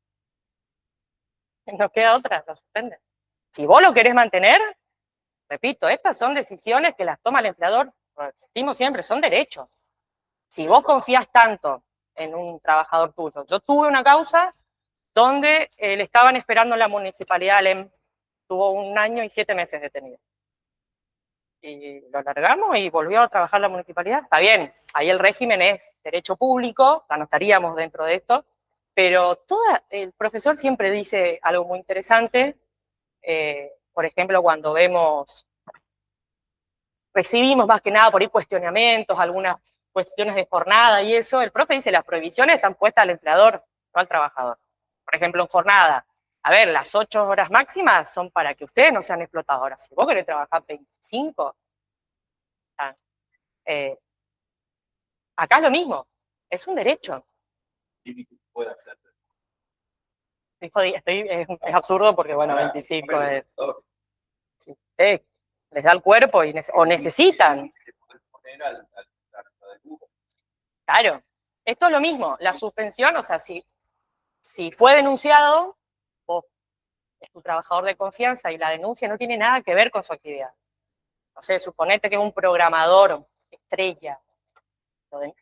No queda otra, lo suspende. Si vos lo querés mantener, repito, estas son decisiones que las toma el empleador, repetimos siempre, son derechos. Si vos confías tanto en un trabajador tuyo, yo tuve una causa donde le estaban esperando en la municipalidad, tuvo 1 año y 7 meses detenido. y lo largamos y volvió a trabajar la municipalidad. Está bien, ahí el régimen es derecho público, ya no estaríamos dentro de esto, pero el profesor siempre dice algo muy interesante, por ejemplo, cuando recibimos más que nada por ahí cuestionamientos, algunas cuestiones de jornada y eso, el profe dice las prohibiciones están puestas al empleador, no al trabajador. Por ejemplo, en jornada, a ver, las 8 horas máximas son para que ustedes no sean explotadoras. Si vos querés trabajar 25, acá es lo mismo, es un derecho. Y puede hacer. Es absurdo porque, bueno, 25 es... Bueno, Sí, les da el cuerpo o necesitan. Claro, esto es lo mismo, la suspensión, o sea, si fue denunciado, vos es tu trabajador de confianza y la denuncia no tiene nada que ver con su actividad. No sé, suponete que es un programador estrella,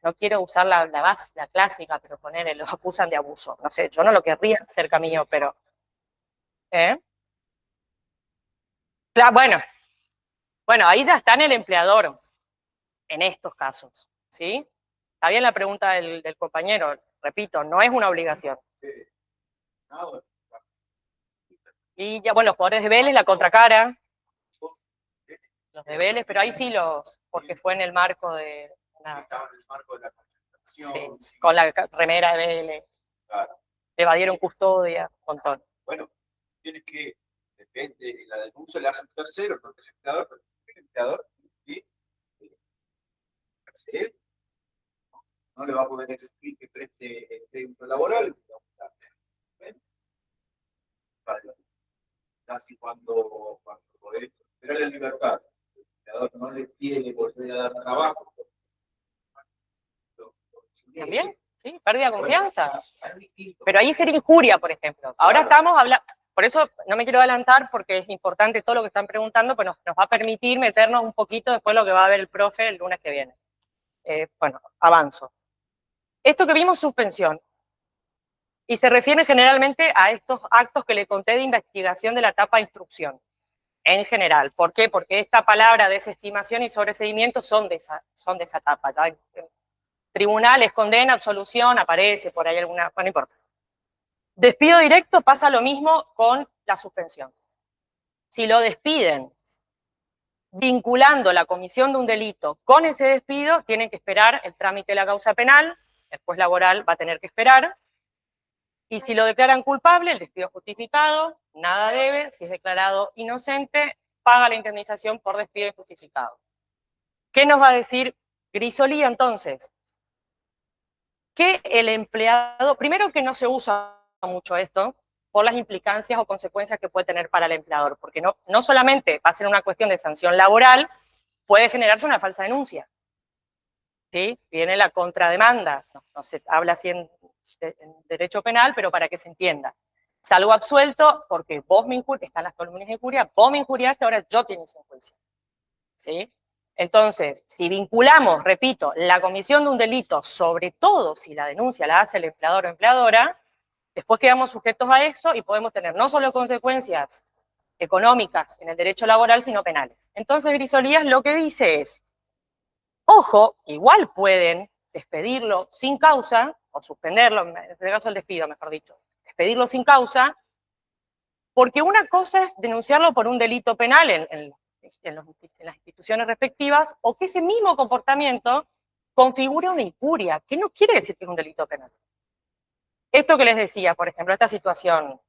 no quiero usar la clásica, pero ponerle, los acusan de abuso. No sé, yo no lo querría cerca mío, pero... Claro, bueno, ahí ya está en el empleador, en estos casos, ¿sí? Está bien la pregunta del compañero, repito, no es una obligación. Y ya, bueno, los jugadores de Vélez, la contracara, los de Vélez, pero ahí sí porque fue en el marco de... Sí, con la remera de Vélez, evadieron custodia, un montón. Bueno, tienes que, depende, la denuncia la hace un tercero, no el empleador, pero el empleador él no le va a poder exigir que preste el crédito laboral. Casi cuando podés esperar la libertad, el empleador no le quiere volver a dar trabajo. También, sí, pérdida de confianza. Pero ahí sería injuria, por ejemplo. Ahora estamos hablando, por eso no me quiero adelantar porque es importante todo lo que están preguntando, pues nos va a permitir meternos un poquito después de lo que va a ver el profe el lunes que viene. Bueno, avanzo. Esto que vimos, suspensión. Y se refiere generalmente a estos actos que le conté de investigación de la etapa de instrucción, en general. ¿Por qué? Porque esta palabra desestimación y sobreseimiento son de esa etapa. Ya en tribunales, condena, absolución, aparece por ahí alguna, bueno, no importa. Despido directo pasa lo mismo con la suspensión. Si lo despiden vinculando la comisión de un delito con ese despido, tienen que esperar el trámite de la causa penal, el juez laboral va a tener que esperar, y si lo declaran culpable, el despido justificado, nada debe, si es declarado inocente, paga la indemnización por despido injustificado. ¿Qué nos va a decir Grisolía entonces? Que el empleado, primero que no se usa mucho esto, por las implicancias o consecuencias que puede tener para el empleador, porque no solamente va a ser una cuestión de sanción laboral, puede generarse una falsa denuncia. ¿Sí? Viene la contrademanda, no se habla así en derecho penal, pero para que se entienda. Salgo absuelto porque vos me injuriaste, están las columnas de injuria, vos me injuriaste, ahora yo te inicio un juicio. ¿Sí? Entonces, si vinculamos, repito, la comisión de un delito, sobre todo si la denuncia la hace el empleador o empleadora, después quedamos sujetos a eso y podemos tener no solo consecuencias económicas en el derecho laboral, sino penales. Entonces, Grisolías lo que dice es, ojo, igual pueden despedirlo sin causa, o suspenderlo, en este caso el despido, mejor dicho, despedirlo sin causa, porque una cosa es denunciarlo por un delito penal en las instituciones respectivas, o que ese mismo comportamiento configure una injuria, que no quiere decir que es un delito penal. Esto que les decía, por ejemplo, esta situación,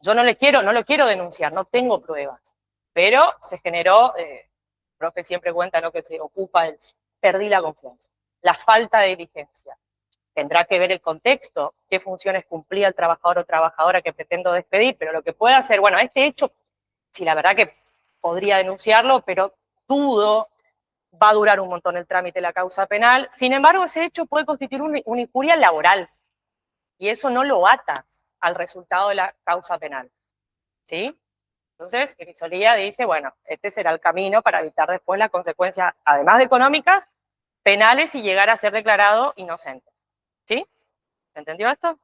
yo no lo quiero denunciar, no tengo pruebas, pero se generó, el profe siempre cuenta lo que se ocupa, perdí la confianza, la falta de diligencia. Tendrá que ver el contexto, qué funciones cumplía el trabajador o trabajadora que pretendo despedir, pero lo que puede hacer, bueno, este hecho, si la verdad que podría denunciarlo, pero dudo, va a durar un montón el trámite de la causa penal. Sin embargo, ese hecho puede constituir una injuria laboral, y eso no lo ata al resultado de la causa penal. ¿Sí? Entonces, Grisolía dice, bueno, este será el camino para evitar después las consecuencias, además de económicas, penales y llegar a ser declarado inocente. ¿Sí? ¿Entendió esto?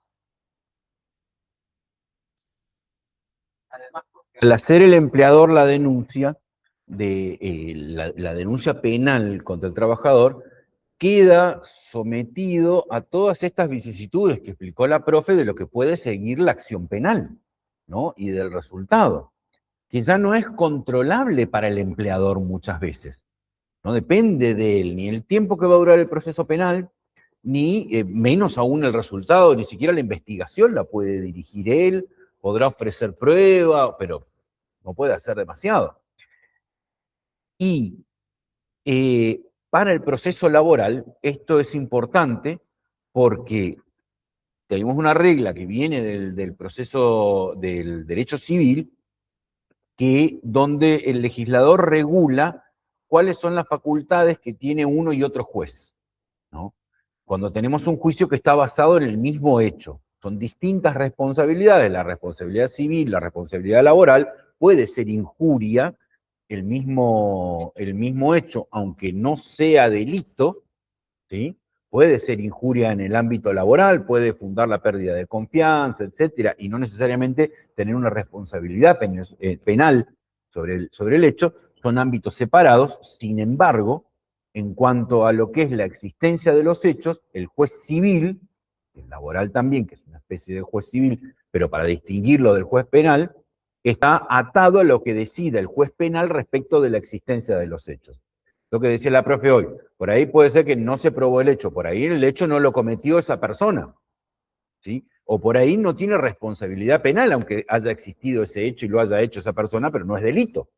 Al hacer el empleador la denuncia, de la denuncia penal contra el trabajador queda sometido a todas estas vicisitudes que explicó la profe de lo que puede seguir la acción penal, ¿no? Y del resultado, que ya no es controlable para el empleador muchas veces. No depende de él ni el tiempo que va a durar el proceso penal, ni menos aún el resultado, ni siquiera la investigación la puede dirigir él, podrá ofrecer prueba, pero no puede hacer demasiado. Y para el proceso laboral, esto es importante porque tenemos una regla que viene del proceso del derecho civil, donde el legislador regula cuáles son las facultades que tiene uno y otro juez, ¿no? Cuando tenemos un juicio que está basado en el mismo hecho, son distintas responsabilidades, la responsabilidad civil, la responsabilidad laboral, puede ser injuria, el mismo hecho, aunque no sea delito, ¿sí? Puede ser injuria en el ámbito laboral, puede fundar la pérdida de confianza, etcétera, y no necesariamente tener una responsabilidad penal sobre el hecho, son ámbitos separados. Sin embargo, en cuanto a lo que es la existencia de los hechos, el juez civil, el laboral también, que es una especie de juez civil, pero para distinguirlo del juez penal, está atado a lo que decida el juez penal respecto de la existencia de los hechos. Lo que decía la profe hoy, por ahí puede ser que no se probó el hecho, por ahí el hecho no lo cometió esa persona, ¿sí? O por ahí no tiene responsabilidad penal, aunque haya existido ese hecho y lo haya hecho esa persona, pero no es delito.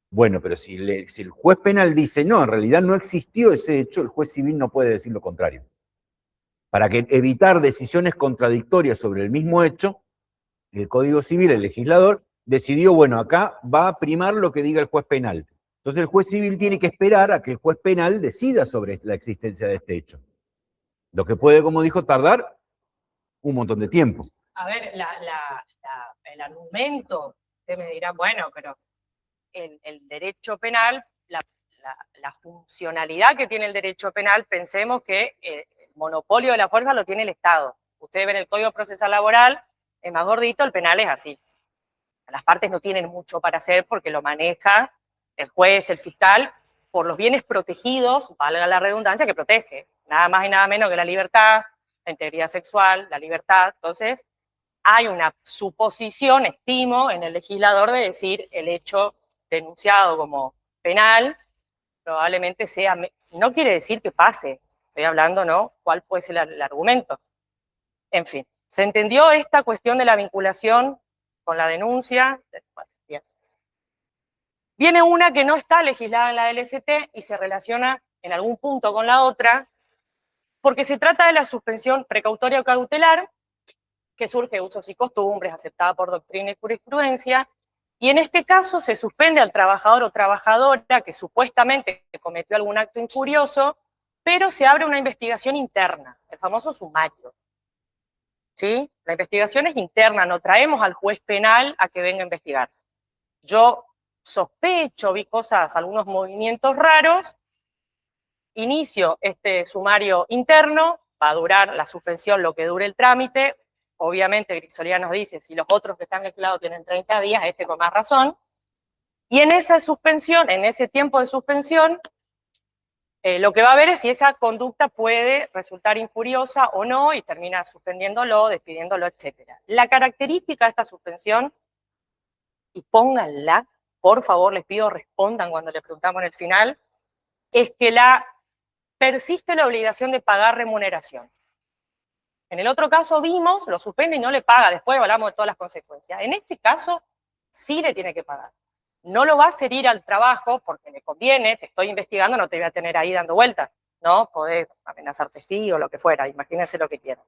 Bueno, pero si el juez penal dice, no, en realidad no existió ese hecho, el juez civil no puede decir lo contrario. Para evitar decisiones contradictorias sobre el mismo hecho, el Código Civil, el legislador, decidió, bueno, acá va a primar lo que diga el juez penal. Entonces el juez civil tiene que esperar a que el juez penal decida sobre la existencia de este hecho. Lo que puede, como dijo, tardar un montón de tiempo. A ver, el argumento, usted me dirá, bueno, pero el derecho penal, la funcionalidad que tiene el derecho penal, pensemos que el monopolio de la fuerza lo tiene el Estado. Ustedes ven el Código Procesal Laboral, es más gordito, el penal es así. Las partes no tienen mucho para hacer porque lo maneja el juez, el fiscal, por los bienes protegidos, valga la redundancia, que protege. Nada más y nada menos que la libertad, la integridad sexual, la libertad. Entonces, hay una suposición, estimo, en el legislador de decir el hecho denunciado como penal probablemente sea, no quiere decir que pase, estoy hablando, ¿no? ¿Cuál puede ser el argumento? En fin, ¿se entendió esta cuestión de la vinculación con la denuncia? Bien. Viene una que no está legislada en la LST y se relaciona en algún punto con la otra, porque se trata de la suspensión precautoria o cautelar, que surge de usos y costumbres, aceptada por doctrina y jurisprudencia, y en este caso se suspende al trabajador o trabajadora que supuestamente cometió algún acto injurioso, pero se abre una investigación interna, el famoso sumario. ¿Sí? La investigación es interna, no traemos al juez penal a que venga a investigar. Yo sospecho, vi cosas, algunos movimientos raros, inicio este sumario interno, va a durar la suspensión lo que dure el trámite, obviamente Grisolía nos dice, si los otros que están mezclados tienen 30 días, este con más razón, y en esa suspensión, en ese tiempo de suspensión, lo que va a ver es si esa conducta puede resultar injuriosa o no, y termina suspendiéndolo, despidiéndolo, etc. La característica de esta suspensión, y pónganla, por favor, les pido respondan cuando le preguntamos en el final, es que persiste la obligación de pagar remuneración. En el otro caso vimos, lo suspende y no le paga, después hablamos de todas las consecuencias. En este caso, sí le tiene que pagar. No lo va a hacer ir al trabajo porque le conviene, te estoy investigando, no te voy a tener ahí dando vueltas, ¿no? Podés amenazar testigos, lo que fuera, imagínense lo que quieran.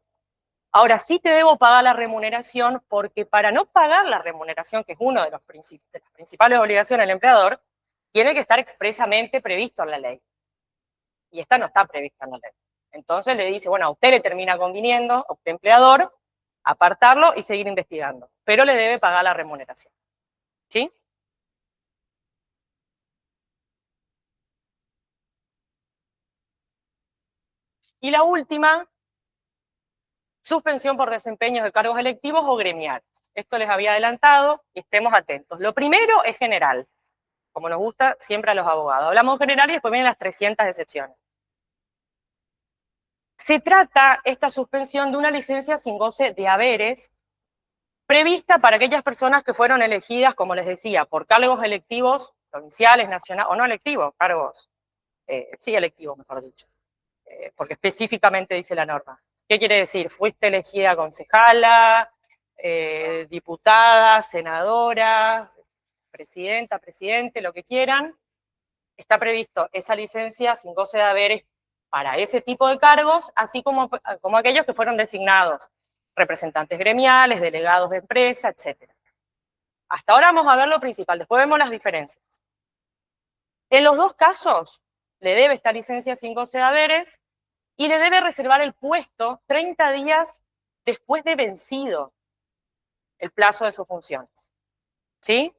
Ahora, sí te debo pagar la remuneración porque para no pagar la remuneración, que es una de las principales obligaciones del empleador, tiene que estar expresamente previsto en la ley. Y esta no está prevista en la ley. Entonces le dice, bueno, a usted le termina conviniendo, a usted empleador, apartarlo y seguir investigando, pero le debe pagar la remuneración. ¿Sí? Y la última, suspensión por desempeños de cargos electivos o gremiales. Esto les había adelantado y estemos atentos. Lo primero es general. como nos gusta siempre a los abogados. Hablamos general y después vienen las 300 excepciones. Se trata esta suspensión de una licencia sin goce de haberes prevista para aquellas personas que fueron elegidas, como les decía, por cargos electivos provinciales, nacionales, o no electivos, cargos, sí electivos, mejor dicho, porque específicamente dice la norma. ¿Qué quiere decir? Fuiste elegida concejala, diputada, senadora, presidenta, presidente, lo que quieran. Está previsto esa licencia sin goce de haberes para ese tipo de cargos, así como aquellos que fueron designados representantes gremiales, delegados de empresa, etc. Hasta ahora vamos a ver lo principal, después vemos las diferencias. En los dos casos, le debe esta licencia sin goce de haberes y le debe reservar el puesto 30 días después de vencido el plazo de sus funciones. ¿Sí?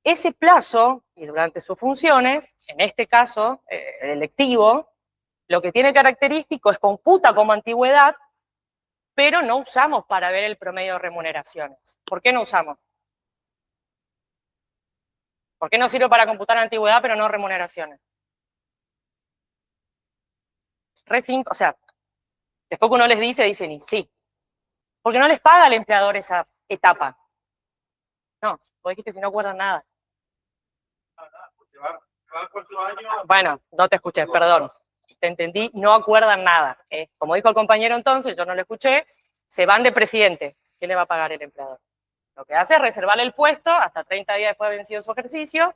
Ese plazo, y durante sus funciones, en este caso, el electivo, lo que tiene característico es computa como antigüedad, pero no usamos para ver el promedio de remuneraciones. ¿Por qué no usamos? ¿Por qué no sirve para computar antigüedad, pero no remuneraciones? Re simple, o sea, después que uno les dice, dicen, y sí. Porque no les paga al empleador esa etapa. No, vos dijiste si no acuerdan nada. Bueno, no te escuché, perdón. Te entendí, no acuerdan nada. Como dijo el compañero entonces, yo no lo escuché, se van de presidente. ¿Quién le va a pagar el empleador? Lo que hace es reservarle el puesto hasta 30 días después de vencido su ejercicio.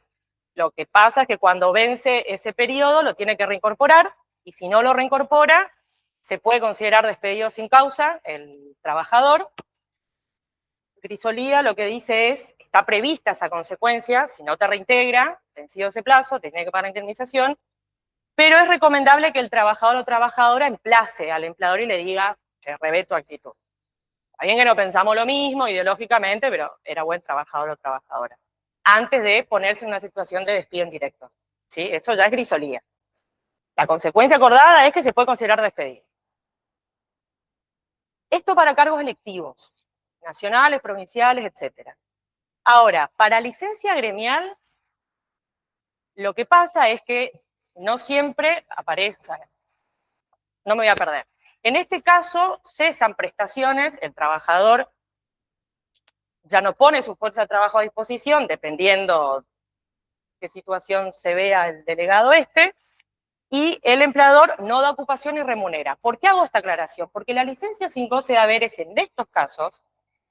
Lo que pasa es que cuando vence ese periodo lo tiene que reincorporar, y si no lo reincorpora, se puede considerar despedido sin causa el trabajador. Grisolía lo que dice es, está prevista esa consecuencia, si no te reintegra, vencido ese plazo, te tiene que pagar indemnización, pero es recomendable que el trabajador o trabajadora emplace al empleador y le diga, que revé tu actitud. Está bien que no pensamos lo mismo ideológicamente, pero era buen trabajador o trabajadora. Antes de ponerse en una situación de despido en directo. ¿Sí? Eso ya es grisolía. La consecuencia acordada es que se puede considerar despedido. Esto para cargos electivos, nacionales, provinciales, etc. Ahora, para licencia gremial, lo que pasa es que no siempre aparece, o sea, no me voy a perder. En este caso, cesan prestaciones, el trabajador ya no pone su fuerza de trabajo a disposición, dependiendo qué situación se vea el delegado y el empleador no da ocupación y remunera. ¿Por qué hago esta aclaración? Porque la licencia sin goce de haberes en estos casos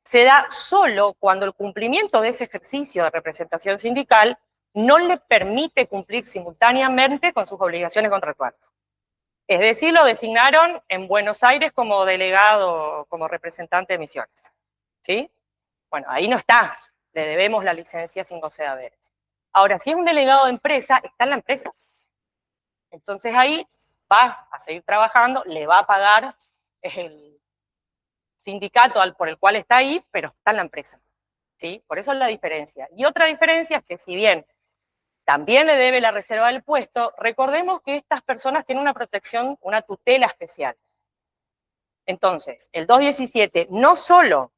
se da solo cuando el cumplimiento de ese ejercicio de representación sindical no le permite cumplir simultáneamente con sus obligaciones contractuales. Es decir, lo designaron en Buenos Aires como delegado, como representante de Misiones. ¿Sí? Bueno, ahí no está, le debemos la licencia sin goce de haberes. Ahora, si es un delegado de empresa, está en la empresa. Entonces ahí va a seguir trabajando, le va a pagar el sindicato por el cual está ahí, pero está en la empresa. ¿Sí? Por eso es la diferencia. Y otra diferencia es que si bien también le debe la reserva del puesto, recordemos que estas personas tienen una protección, una tutela especial. Entonces, el 217 no solo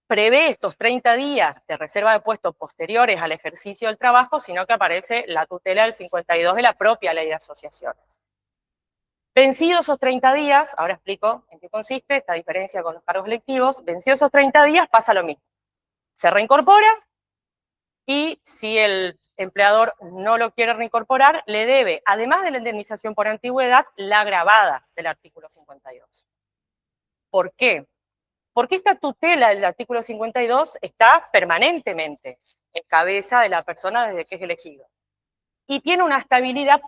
prevé estos 30 días de reserva de puestos posteriores al ejercicio del trabajo, sino que aparece la tutela del 52 de la propia ley de asociaciones. Vencidos esos 30 días, ahora explico en qué consiste esta diferencia con los cargos electivos, vencidos esos 30 días pasa lo mismo. Se reincorpora y si el empleador no lo quiere reincorporar, le debe, además de la indemnización por antigüedad, la gravada del artículo 52. ¿Por qué? Porque esta tutela del artículo 52 está permanentemente en cabeza de la persona desde que es elegido. Y tiene una estabilidad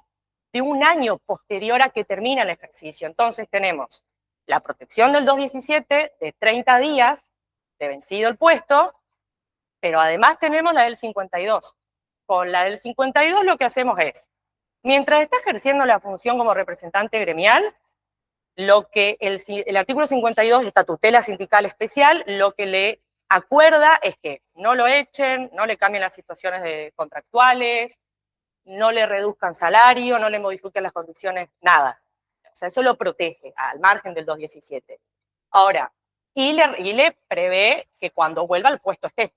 de un año posterior a que termina el ejercicio. Entonces tenemos la protección del 217 de 30 días de vencido el puesto, pero además tenemos la del 52. Con la del 52 lo que hacemos es, mientras está ejerciendo la función como representante gremial, lo que el artículo 52 de esta tutela sindical especial, lo que le acuerda es que no lo echen, no le cambien las situaciones contractuales, no le reduzcan salario, no le modifiquen las condiciones, nada. O sea, eso lo protege al margen del 217. Ahora, y le prevé que cuando vuelva al puesto esté.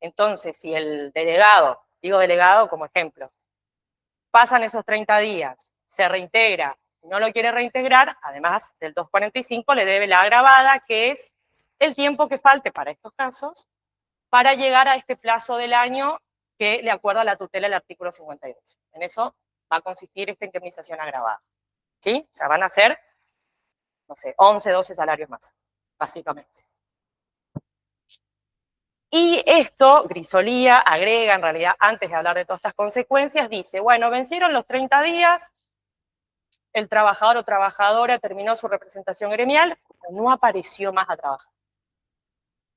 Entonces, si el delegado, digo delegado como ejemplo, pasan esos 30 días, se reintegra, no lo quiere reintegrar, además del 245 le debe la agravada, que es el tiempo que falte para estos casos, para llegar a este plazo del año que le acuerda la tutela del artículo 52. En eso va a consistir esta indemnización agravada. ¿Sí? O sea, van a ser, no sé, 11, 12 salarios más, básicamente. Y esto, Grisolía agrega, en realidad, antes de hablar de todas estas consecuencias, dice, bueno, vencieron los 30 días, el trabajador o trabajadora terminó su representación gremial, no apareció más a trabajar.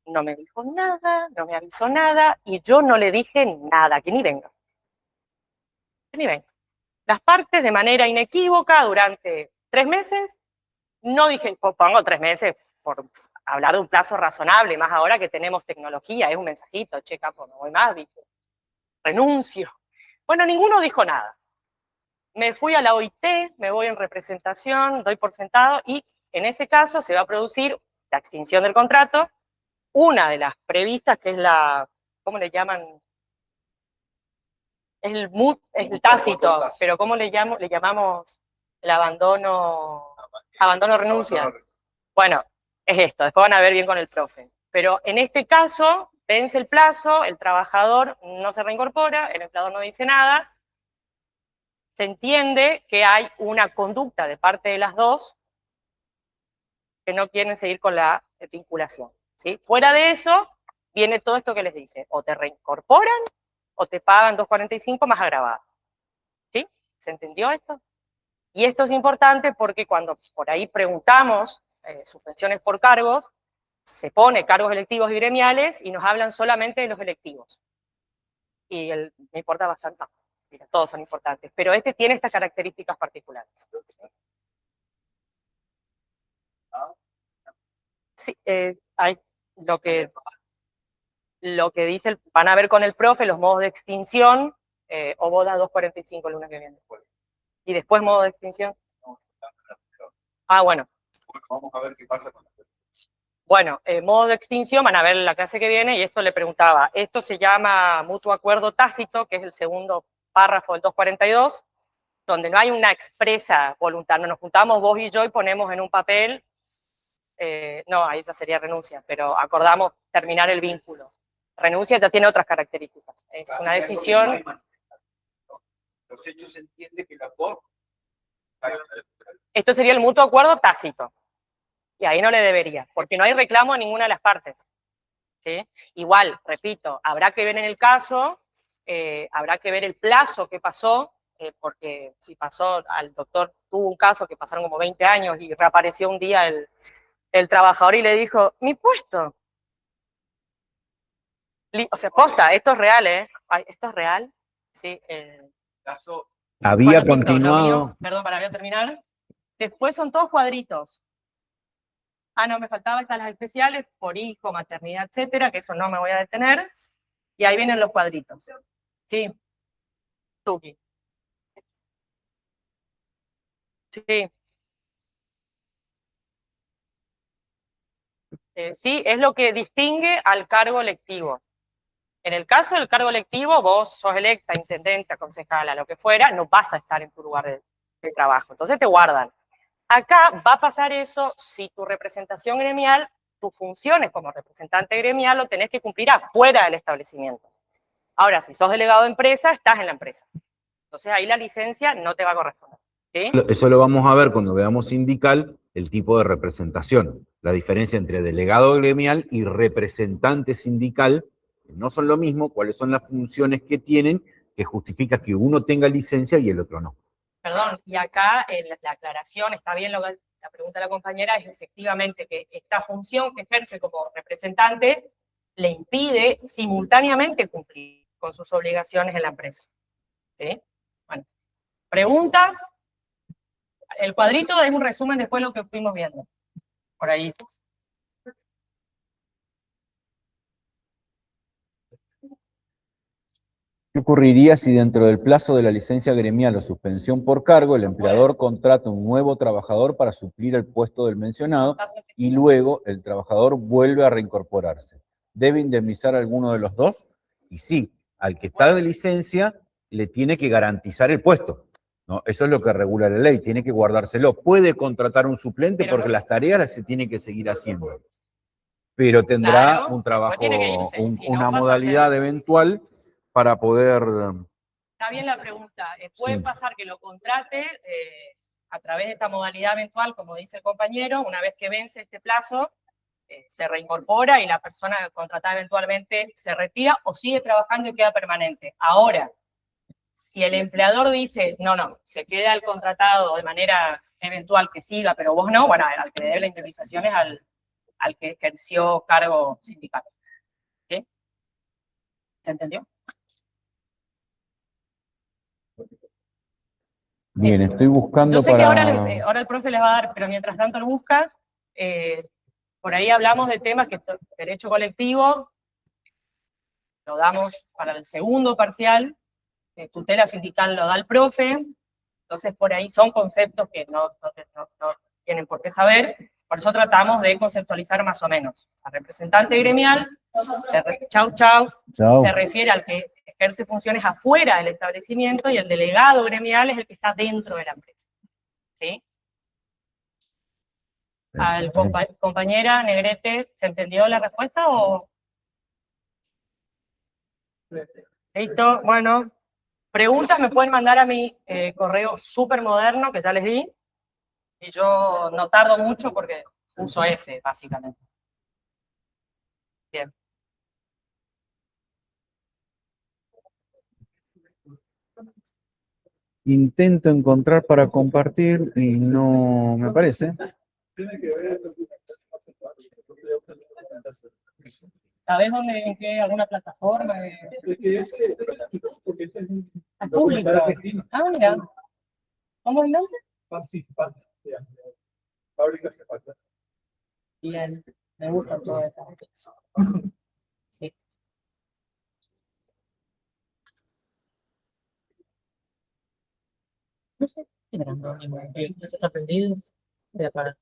No me dijo nada, no me avisó nada, y yo no le dije nada, que ni venga. Que ni venga. Las partes, de manera inequívoca, durante 3 meses, no dije, pongo 3 meses por hablar de un plazo razonable, más ahora que tenemos tecnología, es un mensajito, che, capo, no voy más, ¿viste? Renuncio. Bueno, ninguno dijo nada. Me fui a la OIT, me voy en representación, doy por sentado, y en ese caso se va a producir la extinción del contrato, una de las previstas, que es la, ¿cómo le llaman? Es el tácito, pero ¿cómo le llamamos el abandono renuncia? Bueno, es esto, después van a ver bien con el profe. Pero en este caso, vence el plazo, el trabajador no se reincorpora, el empleador no dice nada, se entiende que hay una conducta de parte de las dos que no quieren seguir con la vinculación, ¿sí? Fuera de eso, viene todo esto que les dice, o te reincorporan o te pagan 245 más agravado, ¿sí? ¿Se entendió esto? Y esto es importante porque cuando por ahí preguntamos suspensiones por cargos, se pone cargos electivos y gremiales y nos hablan solamente de los electivos. Y me importa bastante, no, mira, todos son importantes, pero este tiene estas características particulares. Sí, hay lo que dice, van a ver con el profe los modos de extinción, o boda 245 el lunes que viene. Y después modo de extinción. Ah, bueno. Vamos a ver qué pasa con la... Bueno, modo de extinción, van a ver la clase que viene, y esto le preguntaba, esto se llama mutuo acuerdo tácito, que es el segundo párrafo del 242, donde no hay una expresa voluntad, no nos juntamos vos y yo y ponemos en un papel, no, ahí ya sería renuncia, pero acordamos terminar el vínculo. Renuncia ya tiene otras características, es una decisión. Los hechos se entiende que las dos... Esto sería el mutuo acuerdo tácito. Y ahí no le debería, porque no hay reclamo a ninguna de las partes. ¿Sí? Igual, repito, habrá que ver en el caso, habrá que ver el plazo que pasó, porque si pasó, al doctor tuvo un caso que pasaron como 20 años y reapareció un día el trabajador y le dijo, mi puesto. O sea, posta, esto es real, ¿eh? Ay, esto es real. Sí, caso... Había bueno, continuado... perdón, voy a terminar. Después son todos cuadritos. Ah, no, me faltaba estas las especiales, por hijo, maternidad, etcétera, que eso no me voy a detener. Y ahí vienen los cuadritos. Sí. Tuki. Sí. Sí, es lo que distingue al cargo electivo. En el caso del cargo electivo, vos sos electa, intendente, concejala, lo que fuera, no vas a estar en tu lugar de trabajo. Entonces te guardan. Acá va a pasar eso si tu representación gremial, tus funciones como representante gremial, lo tenés que cumplir afuera del establecimiento. Ahora, si sos delegado de empresa, estás en la empresa. Entonces ahí la licencia no te va a corresponder. ¿Sí? Eso lo vamos a ver cuando veamos sindical, el tipo de representación. La diferencia entre delegado gremial y representante sindical, que no son lo mismo, cuáles son las funciones que tienen, que justifica que uno tenga licencia y el otro no. Perdón, y acá la aclaración, está bien la pregunta de la compañera, es efectivamente que esta función que ejerce como representante le impide simultáneamente cumplir con sus obligaciones en la empresa. ¿Sí? Bueno, preguntas. El cuadrito es un resumen después de lo que fuimos viendo. Por ahí. ¿Qué ocurriría si dentro del plazo de la licencia gremial o suspensión por cargo el empleador contrata un nuevo trabajador para suplir el puesto del mencionado y luego el trabajador vuelve a reincorporarse? ¿Debe indemnizar a alguno de los dos? Y sí, al que está de licencia le tiene que garantizar el puesto, ¿no? Eso es lo que regula la ley, tiene que guardárselo. Puede contratar un suplente Pero porque no- las tareas las se tiene que seguir haciendo, pero tendrá Claro, un después tiene que trabajo, irse, si no una pasa a ser. modalidad eventual para poder... Está bien la pregunta. Puede Sí. pasar que lo contrate a través de esta modalidad eventual, como dice el compañero, una vez que vence este plazo, se reincorpora y la persona contratada eventualmente se retira o sigue trabajando y queda permanente. Ahora, si el empleador dice, no, no, se queda el contratado de manera eventual que siga, pero vos no, bueno, al que le debe la indemnización es al que ejerció cargo sindical. ¿Sí? ¿Se entendió? Bien, estoy Yo buscando sé que para... ahora el profe les va a dar, pero mientras tanto lo busca, por ahí hablamos de temas que derecho colectivo, lo damos para el segundo parcial, tutela sindical lo da el profe, entonces por ahí son conceptos que no tienen por qué saber, por eso tratamos de conceptualizar más o menos. La representante gremial, Chau. se refiere al que ejerce funciones afuera del establecimiento y el delegado gremial es el que está dentro de la empresa. ¿Sí? Al compañera Negrete, ¿se entendió la respuesta o...? Listo, bueno. Preguntas me pueden mandar a mi correo súper moderno, que ya les di, y yo no tardo mucho porque uso ese, básicamente. Bien. Intento encontrar para compartir y no me parece. ¿Sabés dónde, en qué, alguna plataforma? ¿Al público? Ah, mira. ¿Cómo es el nombre? Bien, me gusta todo esto. Sí. No sé, qué grande, ¿no está prendido? Voy a apagar.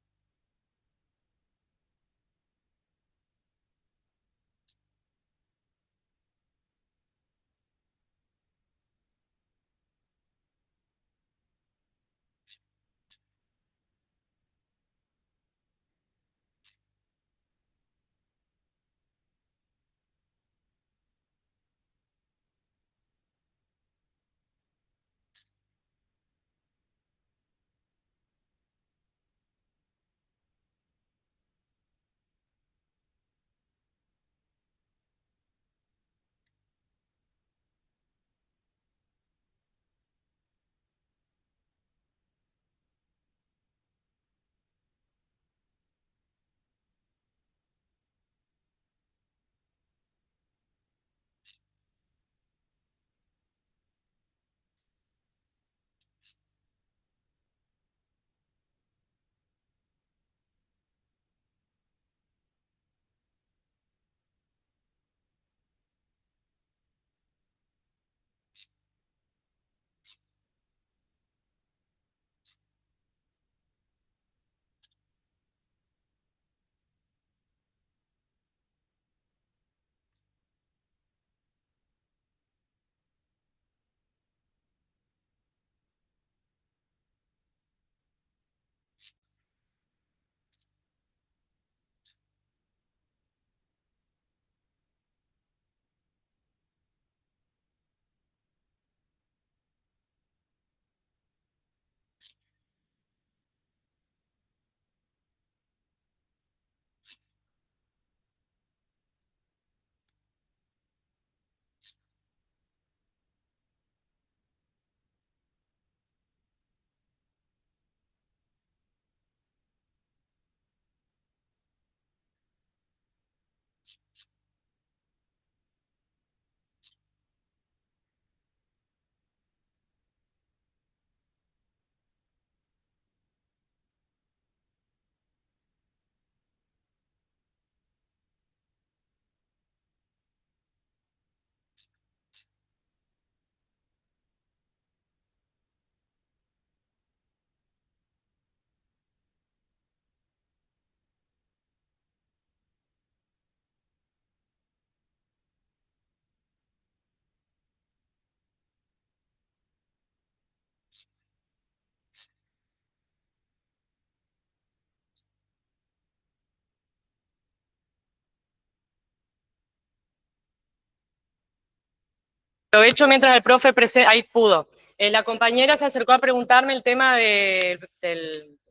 Aprovecho mientras el profe ahí pudo. La compañera se acercó a preguntarme el tema de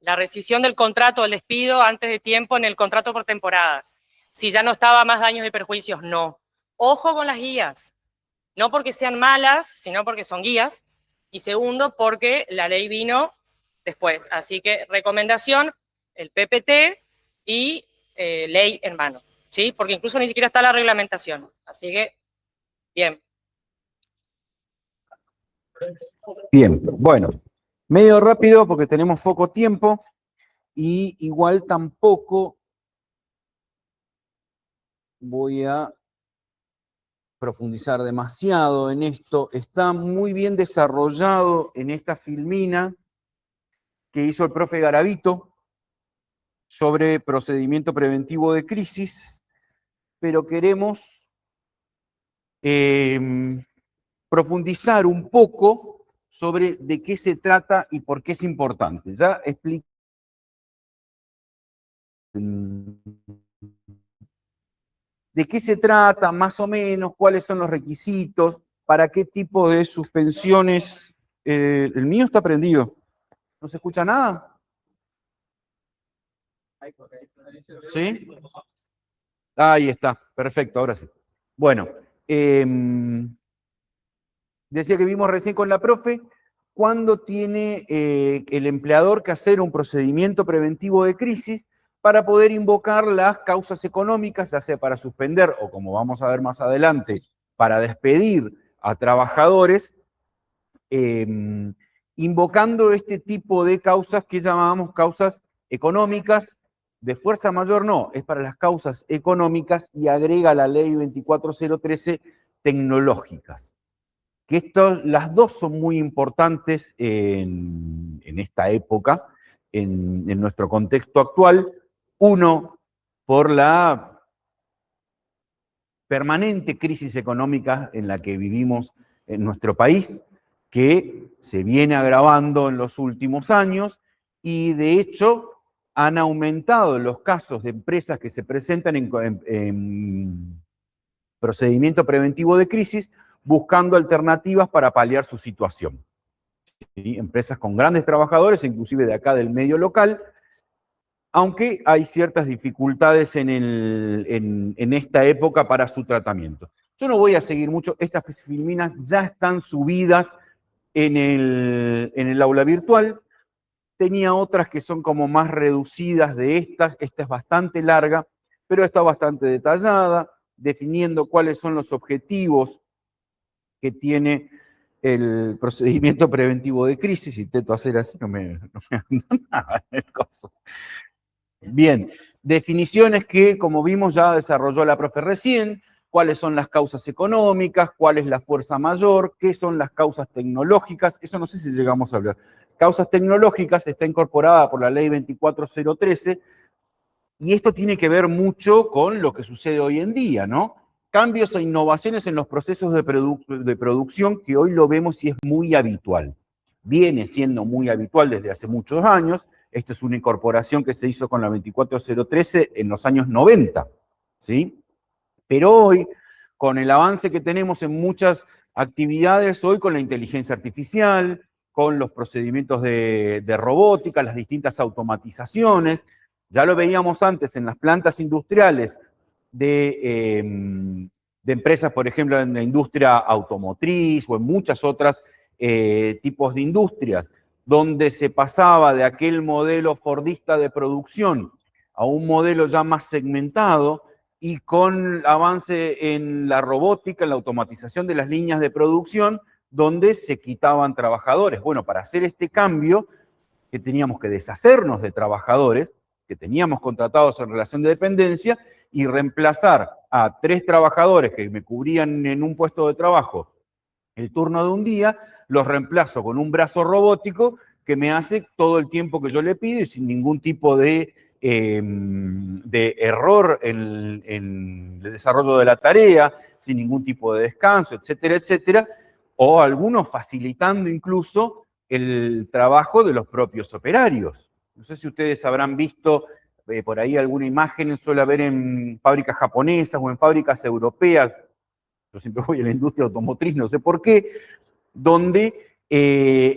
la rescisión del contrato, el despido antes de tiempo en el contrato por temporada. Si ya no estaba más daños y perjuicios, no. Ojo con las guías. No porque sean malas, sino porque son guías. Y segundo, porque la ley vino después. Así que recomendación, el PPT y ley en mano. ¿Sí? Porque incluso ni siquiera está la reglamentación. Así que, bien. Bien, bueno, medio rápido porque tenemos poco tiempo y igual tampoco voy a profundizar demasiado en esto. Está muy bien desarrollado en esta filmina que hizo el profe Garavito sobre procedimiento preventivo de crisis, pero queremos profundizar un poco sobre de qué se trata y por qué es importante. Ya expliqué de qué se trata, más o menos, cuáles son los requisitos, para qué tipo de suspensiones. El mío está prendido. ¿No se escucha nada? ¿Sí? Ahí está, perfecto, ahora sí. Bueno, decía que vimos recién con la profe, cuando tiene el empleador que hacer un procedimiento preventivo de crisis para poder invocar las causas económicas, ya sea para suspender o, como vamos a ver más adelante, para despedir a trabajadores, invocando este tipo de causas que llamábamos causas económicas. De fuerza mayor no, es para las causas económicas y agrega la ley 24013 tecnológicas. Que las dos son muy importantes en esta época, en nuestro contexto actual. Uno, por la permanente crisis económica en la que vivimos en nuestro país, que se viene agravando en los últimos años y de hecho han aumentado los casos de empresas que se presentan en procedimiento preventivo de crisis buscando alternativas para paliar su situación. ¿Sí? Empresas con grandes trabajadores, inclusive de acá del medio local, aunque hay ciertas dificultades en esta época para su tratamiento. Yo no voy a seguir mucho, estas filminas ya están subidas en el aula virtual. Tenía otras que son como más reducidas de estas, esta es bastante larga, pero está bastante detallada, definiendo cuáles son los objetivos que tiene el procedimiento preventivo de crisis. Intento hacer así, no me anda nada el coso. Bien, definiciones que, como vimos, ya desarrolló la profe recién, cuáles son las causas económicas, cuál es la fuerza mayor, qué son las causas tecnológicas, eso no sé si llegamos a hablar. Causas tecnológicas está incorporada por la ley 24013, y esto tiene que ver mucho con lo que sucede hoy en día, ¿no? Cambios e innovaciones en los procesos de producción que hoy lo vemos y es muy habitual. Viene siendo muy habitual desde hace muchos años. Esta es una incorporación que se hizo con la 24013 en los años 90, ¿sí? Pero hoy, con el avance que tenemos en muchas actividades, hoy con la inteligencia artificial, con los procedimientos de robótica, las distintas automatizaciones, ya lo veíamos antes en las plantas industriales de empresas, por ejemplo, en la industria automotriz o en muchas otras tipos de industrias, donde se pasaba de aquel modelo fordista de producción a un modelo ya más segmentado y con avance en la robótica, en la automatización de las líneas de producción, donde se quitaban trabajadores. Bueno, para hacer este cambio, que teníamos que deshacernos de trabajadores que teníamos contratados en relación de dependencia y reemplazar a 3 trabajadores que me cubrían en un puesto de trabajo el turno de un día, los reemplazo con un brazo robótico que me hace todo el tiempo que yo le pido y sin ningún tipo de error en el desarrollo de la tarea, sin ningún tipo de descanso, etcétera, etcétera, o algunos facilitando incluso el trabajo de los propios operarios. No sé si ustedes habrán visto por ahí alguna imagen, suele haber en fábricas japonesas o en fábricas europeas, yo siempre voy a la industria automotriz, no sé por qué, donde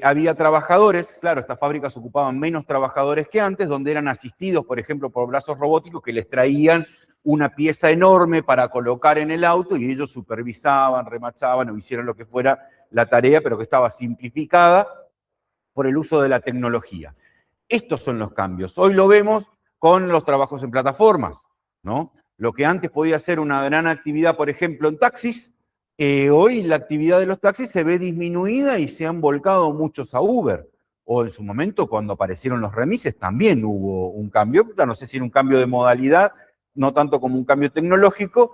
había trabajadores, claro, estas fábricas ocupaban menos trabajadores que antes, donde eran asistidos, por ejemplo, por brazos robóticos que les traían una pieza enorme para colocar en el auto y ellos supervisaban, remachaban o hicieran lo que fuera la tarea, pero que estaba simplificada por el uso de la tecnología. Estos son los cambios. Hoy lo vemos con los trabajos en plataformas, ¿no? Lo que antes podía ser una gran actividad, por ejemplo, en taxis, hoy la actividad de los taxis se ve disminuida y se han volcado muchos a Uber. O en su momento, cuando aparecieron los remises, también hubo un cambio. No sé si era un cambio de modalidad, no tanto como un cambio tecnológico,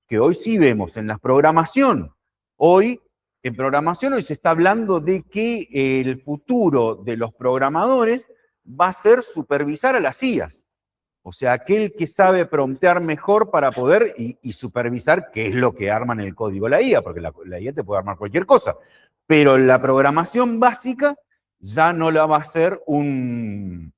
que hoy sí vemos en la programación. En programación hoy se está hablando de que el futuro de los programadores va a ser supervisar a las IAs. O sea, aquel que sabe promptear mejor para poder y supervisar qué es lo que arma en el código la IA, porque la IA te puede armar cualquier cosa. Pero la programación básica ya no la va a hacer un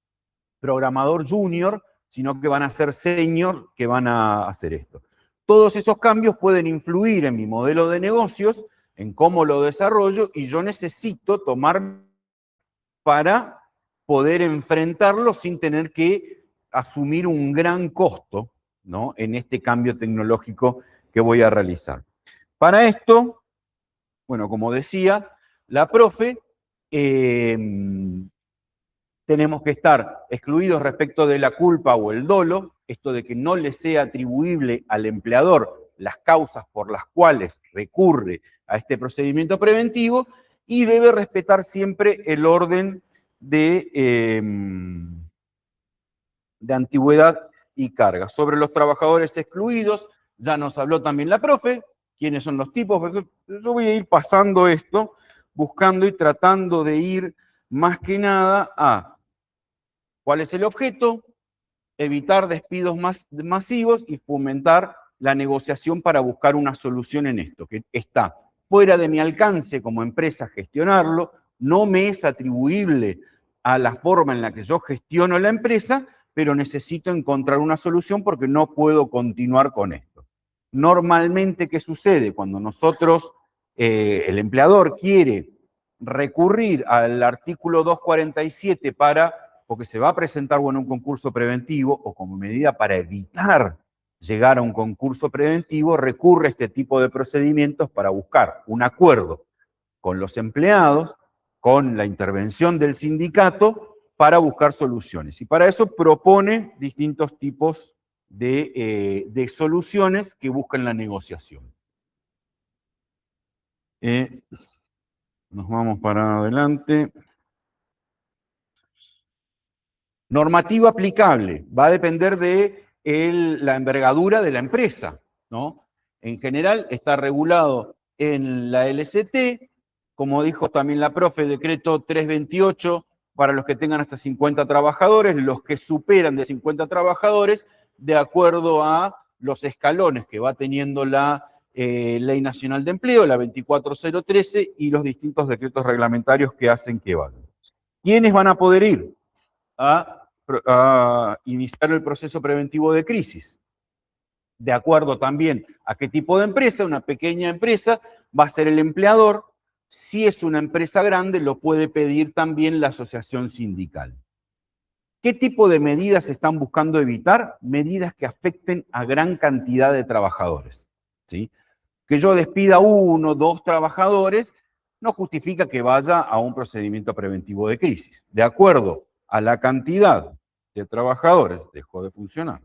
programador junior, sino que van a ser senior que van a hacer esto. Todos esos cambios pueden influir en mi modelo de negocios, en cómo lo desarrollo, y yo necesito tomar para poder enfrentarlo sin tener que asumir un gran costo, ¿no?, en este cambio tecnológico que voy a realizar. Para esto, bueno, como decía la profe, tenemos que estar excluidos respecto de la culpa o el dolo, esto de que no le sea atribuible al empleador las causas por las cuales recurre a este procedimiento preventivo, y debe respetar siempre el orden de antigüedad y carga. Sobre los trabajadores excluidos, ya nos habló también la profe, quiénes son los tipos. Yo voy a ir pasando esto, buscando y tratando de ir más que nada a cuál es el objeto, evitar despidos masivos y fomentar la negociación para buscar una solución en esto, que está fuera de mi alcance como empresa gestionarlo, no me es atribuible a la forma en la que yo gestiono la empresa, pero necesito encontrar una solución porque no puedo continuar con esto. Normalmente, ¿qué sucede? Cuando nosotros, el empleador quiere recurrir al artículo 247 porque se va a presentar un concurso preventivo o como medida para evitar llegar a un concurso preventivo, recurre a este tipo de procedimientos para buscar un acuerdo con los empleados, con la intervención del sindicato, para buscar soluciones. Y para eso propone distintos tipos de soluciones que buscan la negociación. Nos vamos para adelante. Normativa aplicable. Va a depender de la envergadura de la empresa, ¿no? En general está regulado en la LCT, como dijo también la profe, decreto 328 para los que tengan hasta 50 trabajadores, los que superan de 50 trabajadores, de acuerdo a los escalones que va teniendo la Ley Nacional de Empleo, la 24013, y los distintos decretos reglamentarios que hacen que valgan. ¿Quiénes van a poder ir a iniciar el proceso preventivo de crisis? De acuerdo también a qué tipo de empresa. Una pequeña empresa va a ser el empleador. Si es una empresa grande, lo puede pedir también la asociación sindical. ¿Qué tipo de medidas se están buscando evitar? Medidas que afecten a gran cantidad de trabajadores, ¿sí? Que yo despida 1, 2 trabajadores no justifica que vaya a un procedimiento preventivo de crisis. De acuerdo a la cantidad de trabajadores, dejó de funcionar,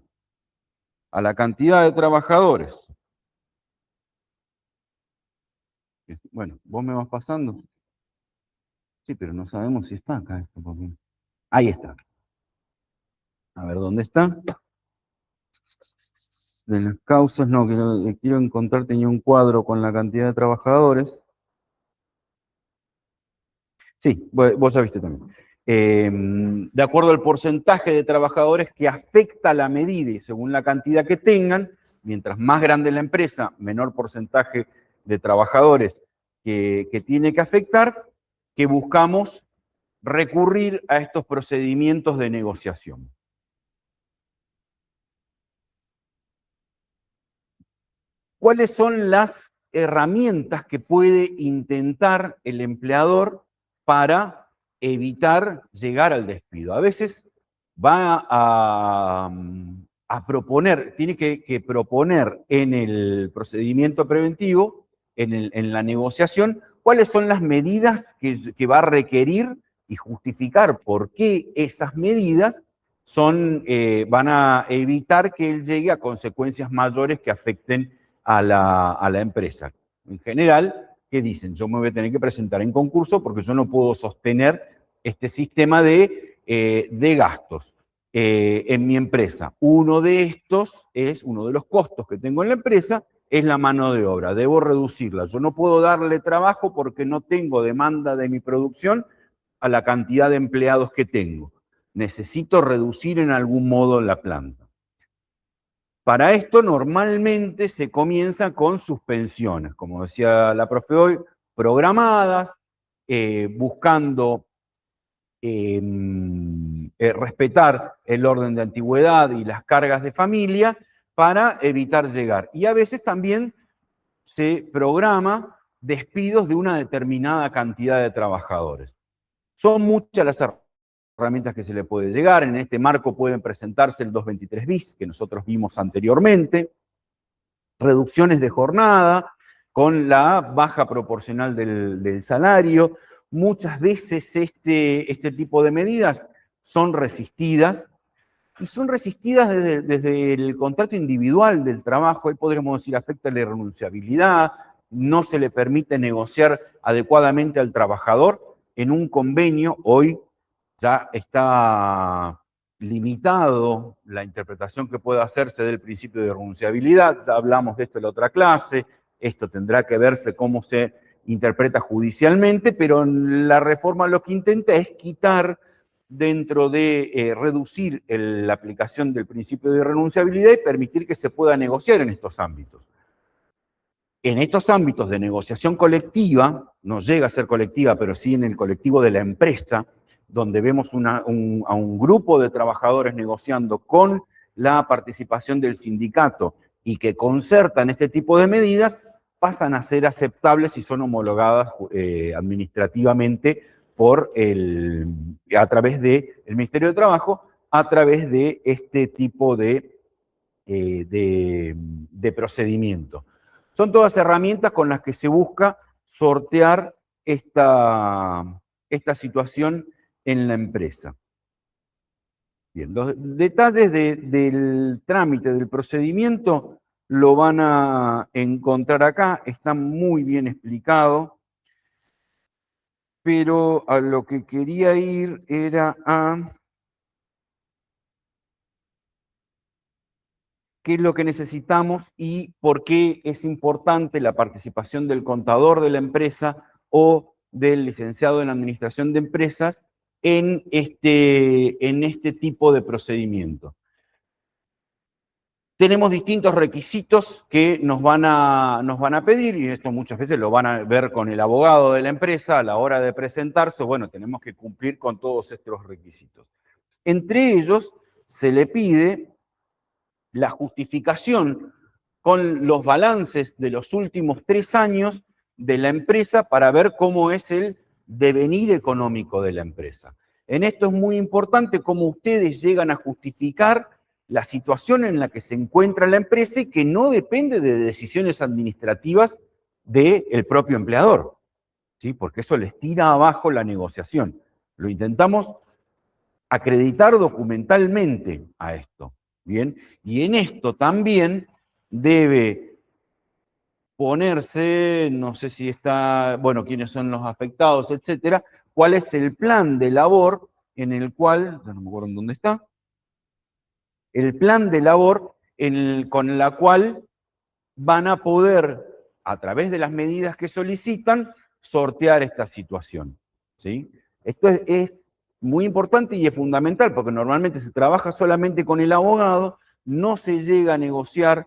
a la cantidad de trabajadores. Bueno, vos me vas pasando. Sí, pero no sabemos si está acá esto. Porque... Ahí está. A ver, ¿dónde está? De las causas, no, quiero encontrar, tenía un cuadro con la cantidad de trabajadores. Sí, vos ya viste también. De acuerdo al porcentaje de trabajadores que afecta la medida y según la cantidad que tengan, mientras más grande la empresa, menor porcentaje de trabajadores que tiene que afectar, que buscamos recurrir a estos procedimientos de negociación. ¿Cuáles son las herramientas que puede intentar el empleador para evitar llegar al despido. A veces va a proponer, tiene que proponer en el procedimiento preventivo, en la negociación, cuáles son las medidas que va a requerir y justificar por qué esas medidas van a evitar que él llegue a consecuencias mayores que afecten a la empresa. En general, ¿qué dicen? Yo me voy a tener que presentar en concurso porque yo no puedo sostener este sistema de gastos en mi empresa. Uno de los costos que tengo en la empresa es la mano de obra. Debo reducirla. Yo no puedo darle trabajo porque no tengo demanda de mi producción a la cantidad de empleados que tengo. Necesito reducir en algún modo la planta. Para esto normalmente se comienza con suspensiones, como decía la profe hoy, programadas, buscando respetar el orden de antigüedad y las cargas de familia para evitar llegar. Y a veces también se programa despidos de una determinada cantidad de trabajadores. Son muchas las herramientas que se le puede llegar. En este marco pueden presentarse el 223 bis, que nosotros vimos anteriormente, reducciones de jornada con la baja proporcional del salario. Muchas veces este tipo de medidas son resistidas, y son resistidas desde el contrato individual del trabajo. Ahí podríamos decir, afecta la irrenunciabilidad, no se le permite negociar adecuadamente al trabajador en un convenio. Hoy ya está limitado la interpretación que pueda hacerse del principio de renunciabilidad. Ya hablamos de esto en la otra clase. Esto tendrá que verse cómo se interpreta judicialmente, pero la reforma lo que intenta es quitar, dentro de reducir la aplicación del principio de renunciabilidad, y permitir que se pueda negociar en estos ámbitos. En estos ámbitos de negociación colectiva, no llega a ser colectiva, pero sí en el colectivo de la empresa, donde vemos a un grupo de trabajadores negociando con la participación del sindicato y que concertan este tipo de medidas, pasan a ser aceptables y son homologadas administrativamente a través del Ministerio de Trabajo, a través de este tipo de procedimiento. Son todas herramientas con las que se busca sortear esta situación en la empresa. Bien, los detalles del trámite, del procedimiento, lo van a encontrar acá, está muy bien explicado, pero a lo que quería ir era a qué es lo que necesitamos y por qué es importante la participación del contador de la empresa o del licenciado en administración de empresas en este tipo de procedimiento. Tenemos distintos requisitos que nos van a pedir, y esto muchas veces lo van a ver con el abogado de la empresa a la hora de presentarse. Bueno, tenemos que cumplir con todos estos requisitos. Entre ellos, se le pide la justificación con los balances de los últimos 3 años de la empresa para ver cómo es el devenir económico de la empresa. En esto es muy importante cómo ustedes llegan a justificar la situación en la que se encuentra la empresa y que no depende de decisiones administrativas del propio empleador, ¿sí? Porque eso les tira abajo la negociación. Lo intentamos acreditar documentalmente a esto, ¿bien? Y en esto también debe ponerse, no sé si está, bueno, quiénes son los afectados, etcétera, cuál es el plan de labor en el cual, ya no me acuerdo en dónde está, el plan de labor con la cual van a poder, a través de las medidas que solicitan, sortear esta situación, ¿sí? Esto es muy importante y es fundamental, porque normalmente se trabaja solamente con el abogado, no se llega a negociar,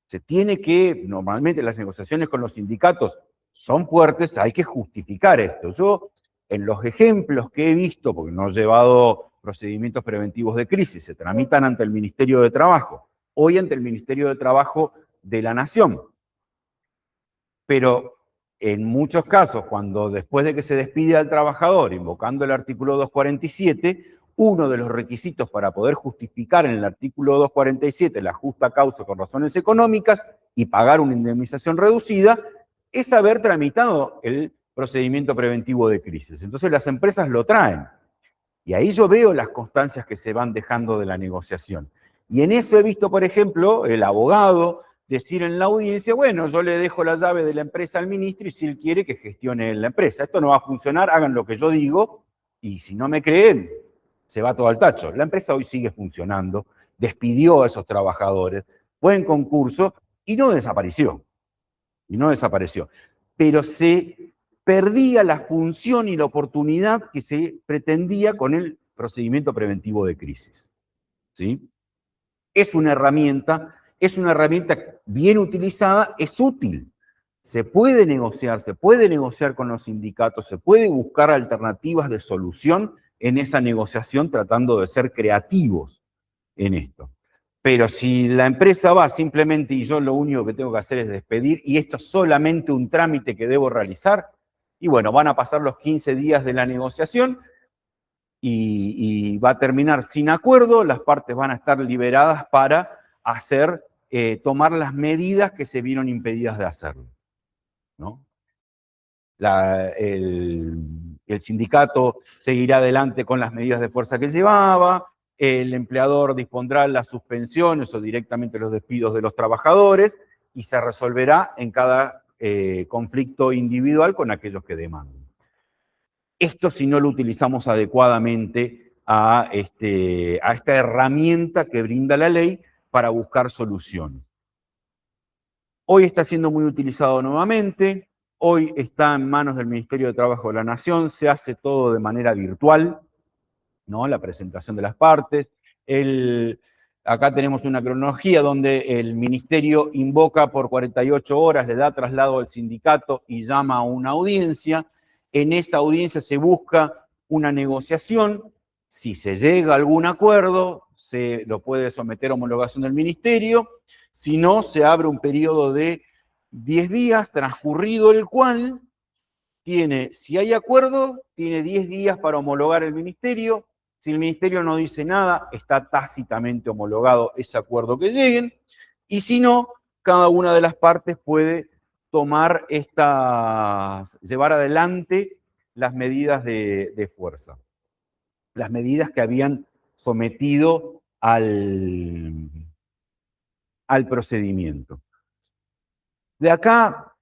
se tiene que, normalmente las negociaciones con los sindicatos son fuertes, hay que justificar esto. Yo, en los ejemplos que he visto, porque no he llevado procedimientos preventivos de crisis, se tramitan ante el Ministerio de Trabajo, hoy ante el Ministerio de Trabajo de la Nación. Pero en muchos casos, cuando después de que se despide al trabajador, invocando el artículo 247, uno de los requisitos para poder justificar en el artículo 247 la justa causa con razones económicas y pagar una indemnización reducida, es haber tramitado el procedimiento preventivo de crisis. Entonces las empresas lo traen. Y ahí yo veo las constancias que se van dejando de la negociación. Y en eso he visto, por ejemplo, el abogado decir en la audiencia, bueno, yo le dejo la llave de la empresa al ministro y si él quiere que gestione la empresa. Esto no va a funcionar, hagan lo que yo digo y si no me creen, se va todo al tacho. La empresa hoy sigue funcionando, despidió a esos trabajadores, fue en concurso y no desapareció. Pero se perdía la función y la oportunidad que se pretendía con el procedimiento preventivo de crisis. ¿Sí? Es una herramienta bien utilizada, es útil. Se puede negociar con los sindicatos, se puede buscar alternativas de solución en esa negociación tratando de ser creativos en esto. Pero si la empresa va simplemente y yo lo único que tengo que hacer es despedir y esto es solamente un trámite que debo realizar, y bueno, van a pasar los 15 días de la negociación y va a terminar sin acuerdo, las partes van a estar liberadas para tomar las medidas que se vieron impedidas de hacerlo, ¿no? El sindicato seguirá adelante con las medidas de fuerza que llevaba, el empleador dispondrá las suspensiones o directamente los despidos de los trabajadores y se resolverá en cada conflicto individual con aquellos que demanden. Esto si no lo utilizamos adecuadamente a esta herramienta que brinda la ley para buscar soluciones. Hoy está siendo muy utilizado nuevamente, hoy está en manos del Ministerio de Trabajo de la Nación, se hace todo de manera virtual, ¿no? La presentación de las partes. Acá tenemos una cronología donde el Ministerio invoca por 48 horas, le da traslado al sindicato y llama a una audiencia. En esa audiencia se busca una negociación. Si se llega a algún acuerdo, se lo puede someter a homologación del Ministerio. Si no, se abre un periodo de 10 días, transcurrido el cual si hay acuerdo, tiene 10 días para homologar el Ministerio. Si el Ministerio no dice nada, está tácitamente homologado ese acuerdo que lleguen. Y si no, cada una de las partes puede llevar adelante las medidas de fuerza. Las medidas que habían sometido al procedimiento. De acá,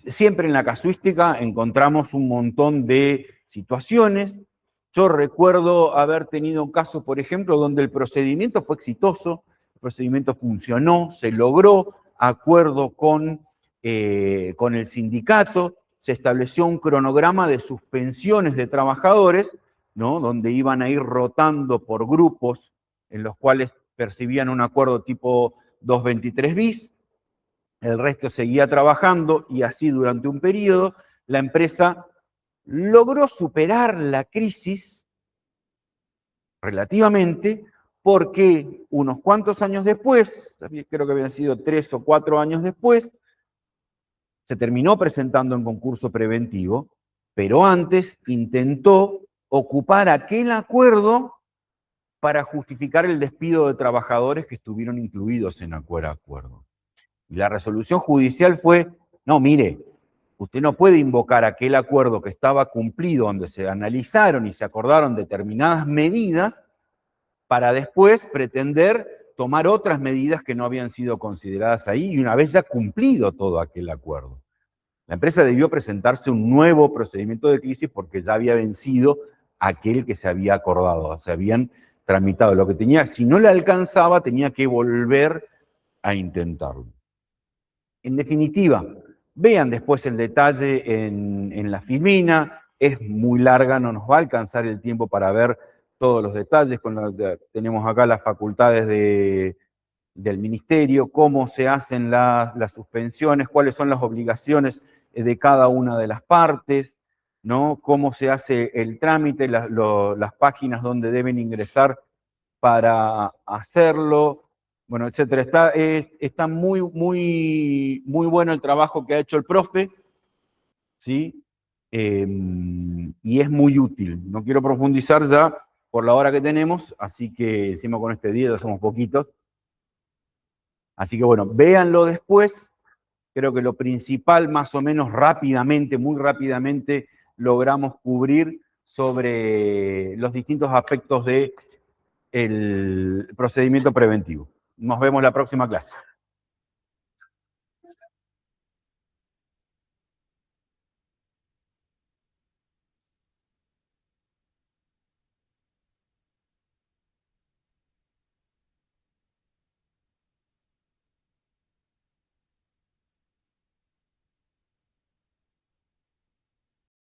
siempre en la casuística encontramos un montón de situaciones. Yo recuerdo haber tenido un caso, por ejemplo, donde el procedimiento fue exitoso, el procedimiento funcionó, se logró acuerdo con el sindicato, se estableció un cronograma de suspensiones de trabajadores, ¿no? Donde iban a ir rotando por grupos en los cuales percibían un acuerdo tipo 223 bis, el resto seguía trabajando y así durante un periodo la empresa logró superar la crisis relativamente porque unos cuantos años después, creo que habían sido 3 o 4 años después, se terminó presentando en concurso preventivo, pero antes intentó ocupar aquel acuerdo para justificar el despido de trabajadores que estuvieron incluidos en aquel acuerdo. Y la resolución judicial fue, no, mire, usted no puede invocar aquel acuerdo que estaba cumplido, donde se analizaron y se acordaron determinadas medidas, para después pretender tomar otras medidas que no habían sido consideradas ahí, y una vez ya cumplido todo aquel acuerdo. La empresa debió presentarse un nuevo procedimiento de crisis porque ya había vencido aquel que se había acordado, se habían tramitado. Lo que tenía, si no le alcanzaba, tenía que volver a intentarlo. En definitiva, vean después el detalle en la filmina, es muy larga, no nos va a alcanzar el tiempo para ver todos los detalles, tenemos acá las facultades del Ministerio, cómo se hacen las suspensiones, cuáles son las obligaciones de cada una de las partes, ¿no? Cómo se hace el trámite, las páginas donde deben ingresar para hacerlo, bueno, etcétera. Está muy bueno el trabajo que ha hecho el profe, ¿sí? Y es muy útil. No quiero profundizar ya por la hora que tenemos, así que encima con este día ya somos poquitos. Así que bueno, véanlo después. Creo que lo principal, más o menos rápidamente, muy rápidamente, logramos cubrir sobre los distintos aspectos del procedimiento preventivo. Nos vemos la próxima clase.